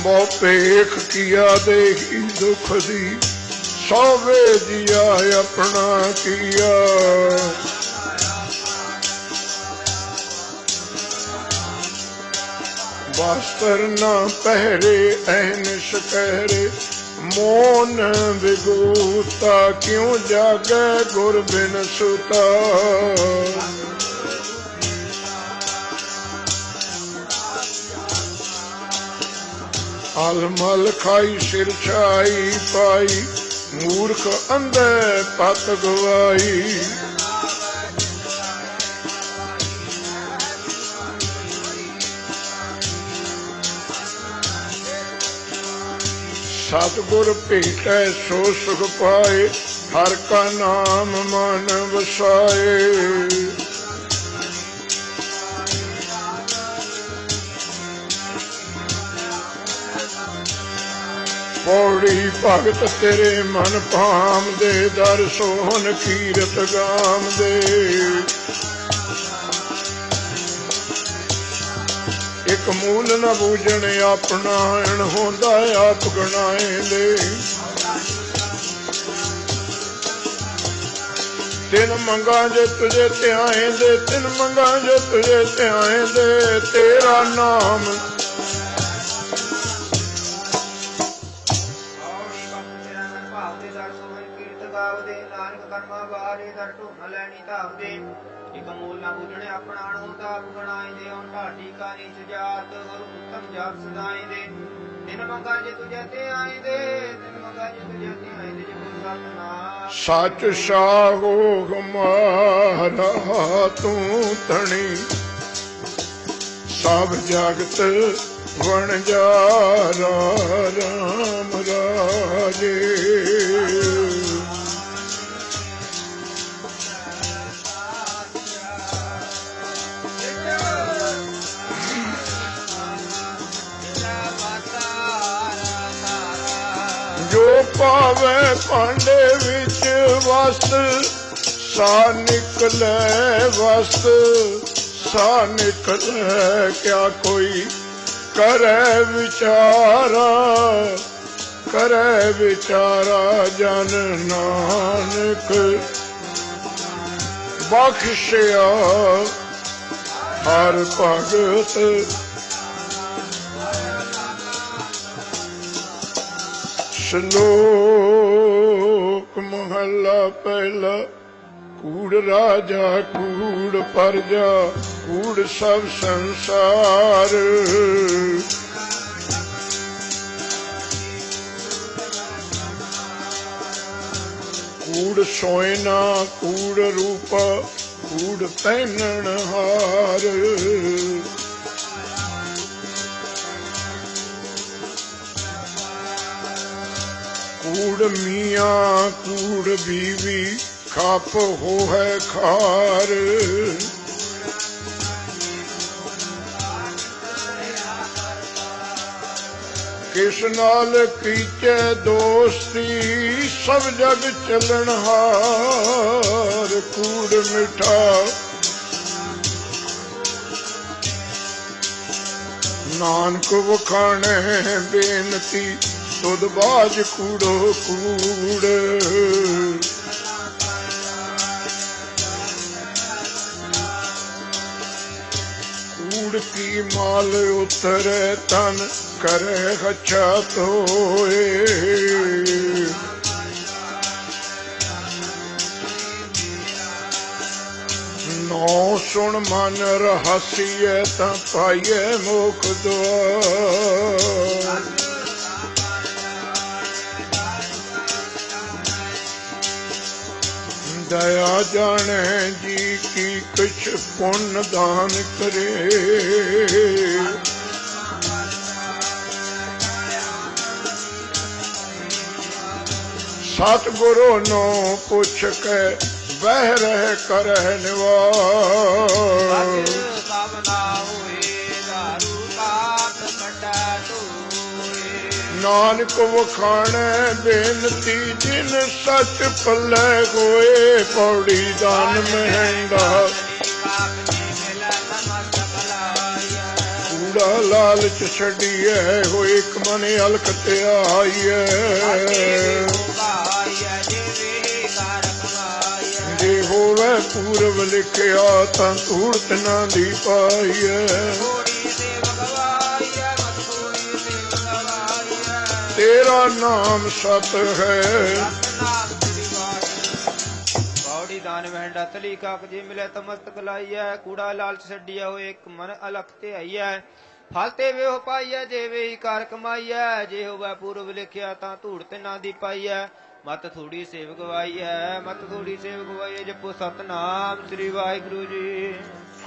S1: मोह पेख किया देही दुख दी सौवे जिया अपना किया वास्तर न पहरे ऐनस कहरे मोन विगूता क्यों जागे गुर बिन सुता अलमल खाई सिर छाई पाई मूर्ख अंधे पत गवाई सतगुर भेटै सो सुख पाए हर का नाम मन वसाए पौड़ी भगत तेरे मन भाम दे दर सोहन कीरत गाम दे एक मूल न बूझण अपना अण होंदा आप गणाए दे तिन मंगा जे तुझे ध्याए दे तिन मंगा जे तुझे ध्याए दे तेरा नाम
S2: एक मूल न बूझने अपना होता बनाए दे उन ढाडी का नीच जात गुरु उत्तम जाप सदाए दे दिन मंगा जे तुझे ते आए दे दिन मंगा जे तुझे ते आए दे जे गुरु सतनाम
S1: सच साहो हमारा तू धनी सब जगत बन जा राम राजे जो पावे भांडे विच वस्त सा निकले वस्त सा निकले क्या कोई करे विचारा जन नानक बख्शिया हर भगत श्लोक महला पहला कूड़ राजा कूड़ प्रजा कूड़ सब संसार कूड़ सोयना कूड़ रूपा कूड़ पहनन हार कूड़ मियाँ कूड़ बीवी खाप हो है खार किस नाल कीचे दोस्ती सब जग चलन हार कूड़ मिठा नानक वखाणे बेनती तुद बाज कूड़ो कूड़ कूड़ की माल उतरे तन करे अच्छा धोए नौ सुन मन रहसिए ता पाइए मुख द्वार दया जाने जी की कुछ पुण्य दान करे सतगुरु नो पुछ के बह रह कर निवार ਨਾਨਕ ਵਖਾਣੈ ਬੇਨਤੀ ਜਿਨ ਸੱਚ ਪੱਲੇ ਹੋਏ। ਪੌੜੀ ਦਾਨ ਮਹਿੰਗਾ ਕੂੜਾ ਲਾਲਚ ਛੱਡੀਐ ਹੋਏ ਇੱਕ ਮਨ ਅਲਖ ਧਿਆਈਐ। ਜੇ ਹੋਵੇ ਪੂਰਬ ਲਿਖਿਆ ਤਾਂ ਧੂੜ ਤਿਨਾਂ ਦੀ ਪਾਈਐ। ਤੇਰਾ ਨਾਮ ਸਤ ਹੈ।
S2: ਪੌੜੀ ਦਾਨ ਮਹਿੰਡਾ ਤਲੀ ਕਾਕ ਜੇ ਮਿਲੇ ਤਾਂ ਮਸਤਕ ਲਾਈਐ। ਕੂੜਾ ਲਾਲਚ ਛੱਡਿਆ ਹੋਏ ਇੱਕ ਮਨ ਅਲਖ ਧਿਆਈਐ। ਫਲ ਤੇ ਵੇਹ ਪਾਈਐ ਜੇ ਵੇਹੀ ਕਾਰ ਕਮਾਈਐ। ਜੇ ਹੋਵੇ ਪੂਰਬ ਲਿਖਿਆ ਤਾਂ ਧੂੜ ਤਿਨਾਂ ਦੀ ਪਾਈਐ। ਮਤ ਥੋੜੀ ਸੇਵ ਗਵਾਈਐ, ਮਤ ਥੋੜੀ ਸੇਵ ਗਵਾਈਐ। ਜਪੋ ਸਤਨਾਮ ਸ੍ਰੀ ਵਾਹਿਗੁਰੂ ਜੀ।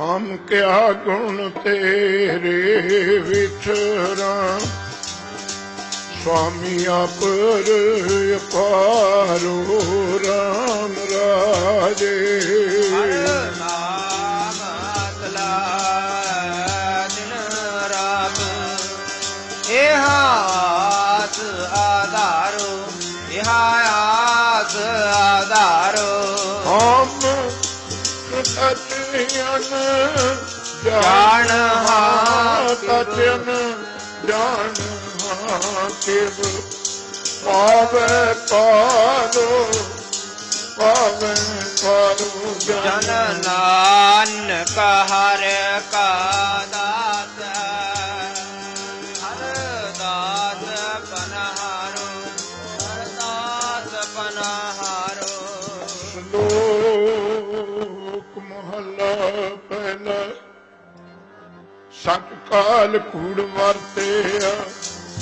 S1: ਹਮ ਕਿਆ ਗੁਣ ਤੇਰੇ ਵਿਚਰਾਂ ਸੁਆਮੀ ਆਪਰ ਅਪਾਰੋ ਰਾਮ ਰਾਜੇ।
S2: ਹਰ ਨਾਮ ਤਲਾ ਦਿਨ ਰਾਤ ਇਹ ਆਸ ਆਧਾਰੋ ਇਹ ਆਸ ਆਧਾਰੋ।
S1: ਹਮ ਤਤਿਅਨ
S2: ਜਾਣ ਹਾਂ
S1: ਤਤਿਅਨ ਜਾਣ ਕਿਵ ਪਾਵੈ ਪਾਰੋ ਪਾਵੈ ਪਾਰੋ
S2: ਜਨ ਨਾਨਕ ਹਰ ਕਾ ਦਾਤ ਹਰ ਦਾਤ ਪਨਹਾਰੋ ਹਰ ਦਾਤ ਪਨਹਾਰੋ।
S1: ਸ਼ਲੋਕ ਮਹਲਾ ਪਹਿਲਾ। ਸਤ ਕਾਲ ਕੂੜ ਵਰਤਿਆ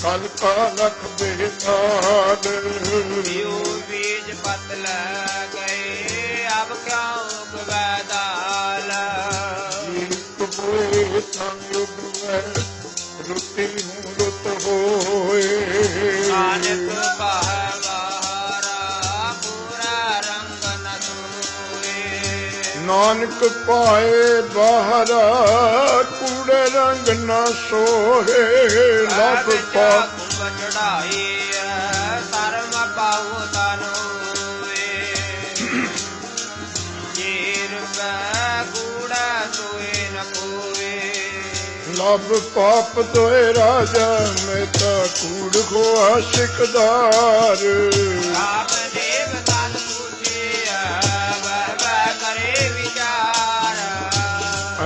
S1: ਕਲ ਕਾ ਲਖ ਬੇਤਾਲ।
S2: ਬਿਉ ਬੀਜ ਪਤ ਲੈ ਗਏ ਅਬ ਕਿਆ ਉਗਵੈ ਦਾਲ।
S1: ਇੱਕ ਬੋਏ ਸੰਯੁਗ ਮੈਂ ਰੁੱਤੀ ਹੂੰ ਰੁੱਤ ਹੋਏ।
S2: ਨਾਨਕ ਕਹੈ ਵਾਹਰਾ ਪੂਰਾ ਰੰਗ ਨ ਸੋਏ।
S1: ਨਾਨਕ ਪਾਏ ਬਾਹਰਾ ਕੂੜੇ ਰੰਗ ਨਾ ਸੋਹੇ। ਲੱਭ ਪਾਪ
S2: ਚੜਾਈ ਧਰਮ ਪਾਉ ਤਨ ਹੋਏ। ਜੀਰ ਪੈ ਕੂੜਾ ਸੋਏ ਨ ਕੋਏ।
S1: ਲੱਭ ਪਾਪ ਤੋਏ ਰਾਜਾ ਮੈਂ ਤਾਂ ਕੂੜ ਖੋਆ ਸਿਕਦਾਰ।
S2: ਆਪ ਦੇਵ ਤਨ ਪੁੱਛਿਆ ਬਹਿ ਕਰੇ ਵਿਚਾਰ।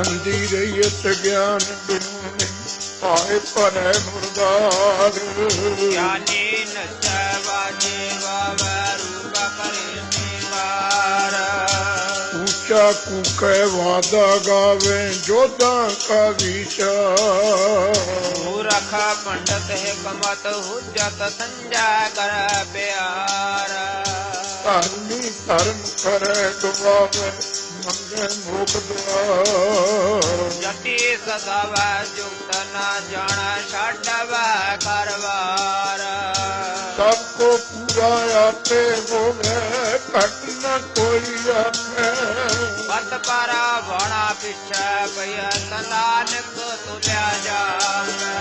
S1: ਅੰਧੀ ਰਹੀਤ ਗਿਆਨ ਬਿਨੂ ਪਾਏ ਪਰੈ ਮੁਰਦਾਰ।
S2: ਗਿਆਨੀ ਨਚੈ ਵਾਜੇ ਵਾਵੈ ਰੂਪ ਕਰੇ ਨਿਵਾਰ।
S1: ਉੱਚਾ ਕੂਕੈ ਵਾਦਾ ਗਾਵੇ ਜੋਧਾ ਕਾ ਵਿਚਾਰ।
S2: ਮੂਰਖ ਪੰਡਤ ਹੈ ਕਮਤ ਹੁਜਤ ਸੰਜੈ ਕਰ ਪਿਆਰ।
S1: ਧਰਮੀ ਧਰਮ ਕਰੈ ਗਵਾਵੇ ਮੰਗੇ ਮੋਖ ਦੁਆਰ।
S2: ਜਤੀ ਸਦਾਵੈ ਜੁਗਤ ਨ ਜਾਣੈ ਛੱਡਵੈ ਕਰਵਾਰ।
S1: ਸਭ ਕੋ ਪੂਰਾ ਆਪੇ ਹੋਵੇ ਘਟ ਨ ਕੋਈ ਆਪੇ।
S2: ਪਤ ਪਰਾ ਬਾਣਾ ਪਿਛੈ ਪਈਐ ਨਾਨਕ ਤੁਲਿਆ ਜਾਵੈ।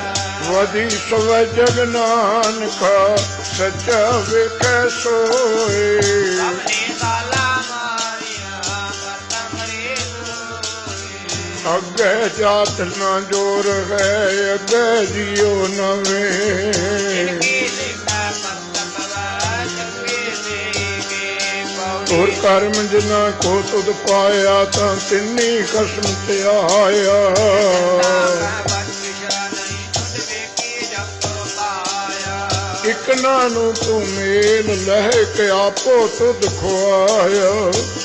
S1: ਵਦੀ ਸਵੈ ਜਗ ਨਾਨਕਾ ਸੱਚਾ ਵੇਖੈ ਸੋਏ।
S2: ਆਪਣੀ ਸਾਲਾ ਮਾਰੀਆਂ ਕਰਤਾ ਮਰੇ ਸੋਏ।
S1: ਅੱਗੇ ਜਾਤ ਨਾ ਜੋਰ ਹੈ ਅੱਗੇ ਜਿਉ ਨਵੇਂ।
S2: ਇਨਕੀ ਲਿਖੈ ਪੰਤਕਵੈ ਚੰਗੇ ਸੀਗੇ ਪੌੜੀ।
S1: ਹੋਰ ਕਰਮ ਜਿਨਾ ਕੋ ਤੁਧ ਪਾਇਆ ਤਾਂ ਤਿੰਨੀ ਕਸਮ ਧਿਆਇਆ। ਇਕ ਨਾਨੂੰ ਤੂੰ ਮੇਲ ਲਹਿ ਕੇ ਆਪੋ ਤੁਧ ਖੁਆਇਆ।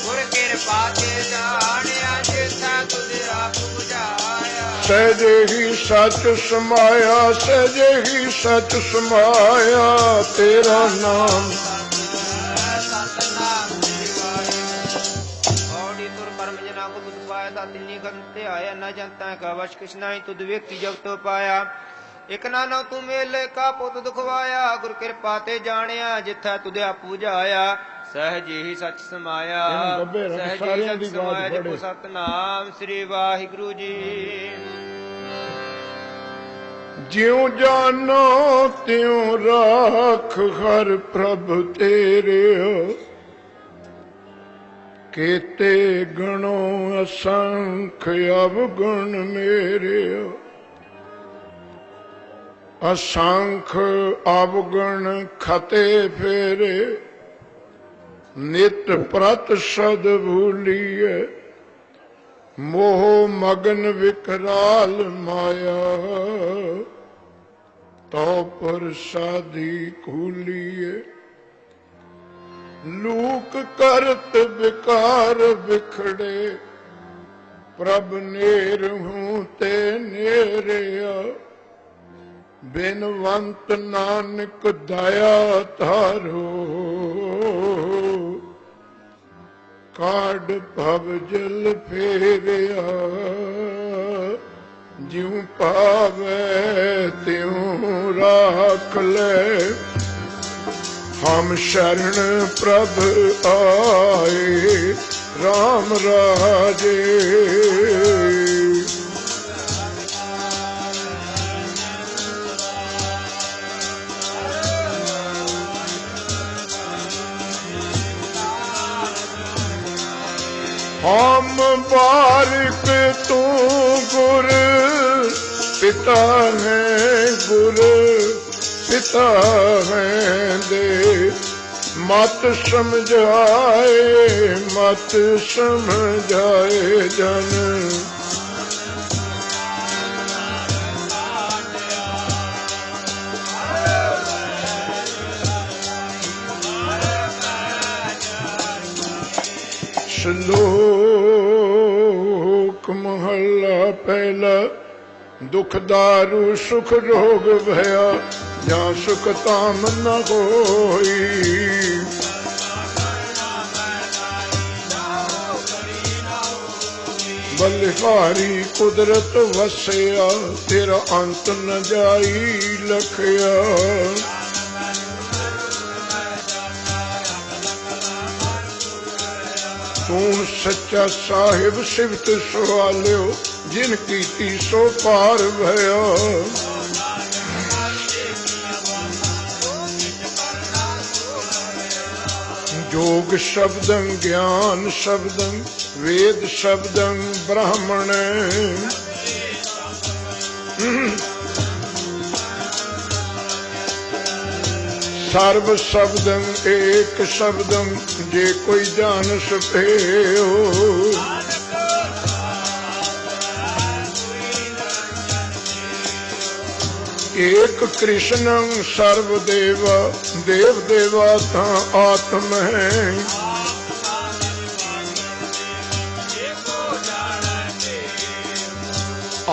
S2: ਗੁਰ ਕਿਰਪਾ ਤੇ ਜਾਣਿਆ ਜਿਸਾ ਤੁਧ ਆਪ ਬੁਝਾਇਆ।
S1: ਸਹਿਜੇ ਹੀ ਸੱਚ ਸਮਾਇਆ ਸਹਿਜੇ ਹੀ ਸੱਚ ਸਮਾਇਆ। ਤੇਰਾ ਨਾਮ
S2: ਸਤਨਾਮ ਸ੍ਰੀ ਵਾਹਿਗੁਰੂ। ਔੜੀ ਤੁਰ ਕਰਮ ਜਨਾ ਕੋ ਤੁਧ ਪਾਇਆ ਤਾਂ ਤਿੰਨੀ ਕਰਮ ਤੇ ਆਇਆ ਨਾ ਜਨਤਾ ਕਾ ਵਸ਼ ਕਿਛ ਨਾਹੀ ਤੁਧ ਵੇਖੀ ਜਗ ਤੋ ਪਾਇਆ। ਇਕ ਨਾਨੋ ਤੂੰ ਮੇਲੇ ਕਾ ਪੁੱਤ ਦੁਖਵਾਇਆ। ਗੁਰ ਕਿਰਪਾ ਤੇ ਜਾਣਿਆ ਜਿਥੈ ਤੁਧ ਆਪ ਬੁਝਾਇਆ। ਸਹਿਜ ਹੀ ਸੱਚ ਸਮਾਇਆ ਸਹਿਜ ਹੀ ਸੱਚ ਸਮਾਇਆ। ਜਪੋ ਸਤਨਾਮ ਸ੍ਰੀ ਵਾਹਿਗੁਰੂ ਜੀ।
S1: ਜਿਉ ਜਾਨੋ ਤਿਉ ਰਾਖ ਹਰ ਪ੍ਰਭ ਤੇਰੇ ਕੀਤੇ ਗਣੋ ਅਸੰਖ ਅਵਗੁਣ ਮੇਰੇ ਅਸੰਖ ਅਵਗੁਣ ਖਤੇ ਫੇਰੇ ਨਿਤ ਪ੍ਰਤ ਸਦ ਭੂਲੀਏ ਮੋਹ ਮਗਨ ਵਿਕਰਾਲ ਮਾਇਆ ਤੋ ਪ੍ਰਸਾਦੀ ਖੂਲੀਏ ਲੂਕ ਕਰਤ ਵਿਕਾਰ ਵਿਖੜੇ ਪ੍ਰਭ ਨੇਰ ਹੂੰ ਤੇ ਨੇਰਿਆ ਬਿਨਵੰਤ ਨਾਨਕ ਦਇਆ ਧਾਰੋ ਕਾਢ ਭਵ ਜਲ ਫੇਰਿਆ ਜਿਉ ਪਾਵੇ ਤਿਉ ਰਾਖ ਲੈ ਹਮ ਸ਼ਰਨ ਪ੍ਰਭ ਆਏ ਰਾਮ ਰਾਜੇ हम बारिक तू गुर पिता है गुर पिता है दे मत समझाए जन श्लोक महला पहला दुख दारू सुख रोग भया जहाँ सुख ताम न होई बलिहारी कुदरत वसया तेरा अंत न जाई लखया तू सच्चा साहिब सिफत सवालियो जिन कीती सो पार भया जोग शब्दं ज्ञान शब्दं वेद शब्दं ब्राह्मण सर्व शब्दं एक शब्दं जे कोई जान सपेओ एक कृष्णं सर्वदेवा देव देवा ता आत्म है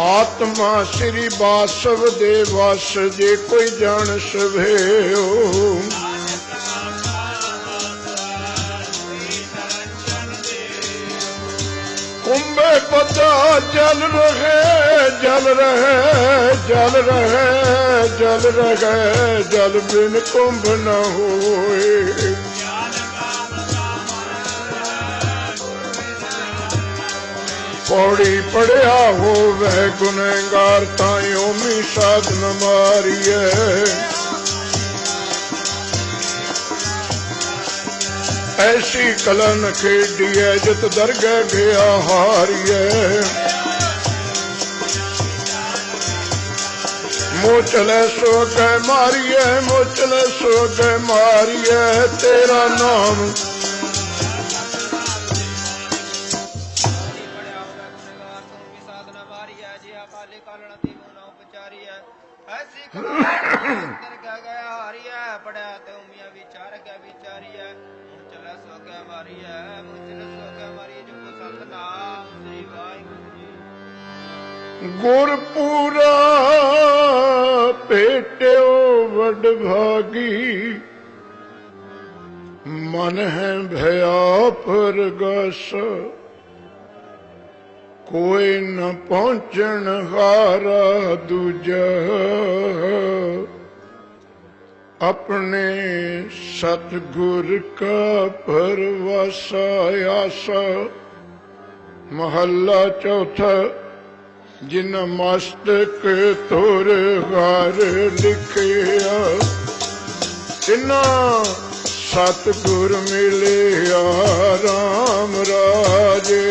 S1: आत्मा श्री वासव देवास जे कोई जान सभेओ कुंभे पता जल रहे जल रहे जल रहे जल रहे जल बिन कुंभ न होए पौड़ी पढ़िया हो वह गुनहगार ताइयों में साधन मारिए ऐसी कलन खेडिए जित दरगह गया हारिए मोचले सो गए मारिए मोचले सो गए मारिए तेरा नाम गुरपुरा भेट्यो वड भागी मन है भया परगस कोई न पहुंचन हारा दूजा अपने सतगुर का परवासा आसा। महला चौथा। ਜਿਨ ਮਸਤਕ ਤੁਰ ਘਰ ਲਿਖਿਆ ਤਿਨਾ ਸਤਿਗੁਰ ਮਿਲਿਆ ਰਾਮ ਰਾਜੇ।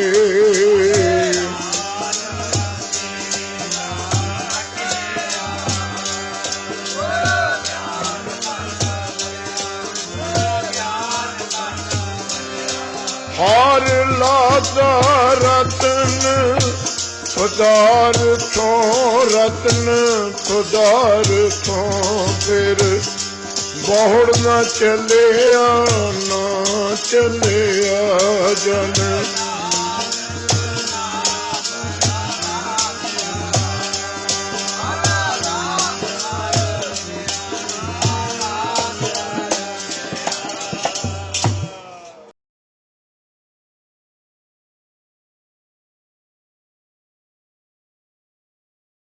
S1: ਹਾਰ ਲਾਦਾ ਰਤਨ ਪਦਾਰਥੋਂ ਰਤਨ ਪਦਾਰਥੋਂ ਫਿਰ ਬਹੁੜ ਨਾ ਚੱਲਿਆ ਨਾ ਚੱਲਿਆ ਜਨ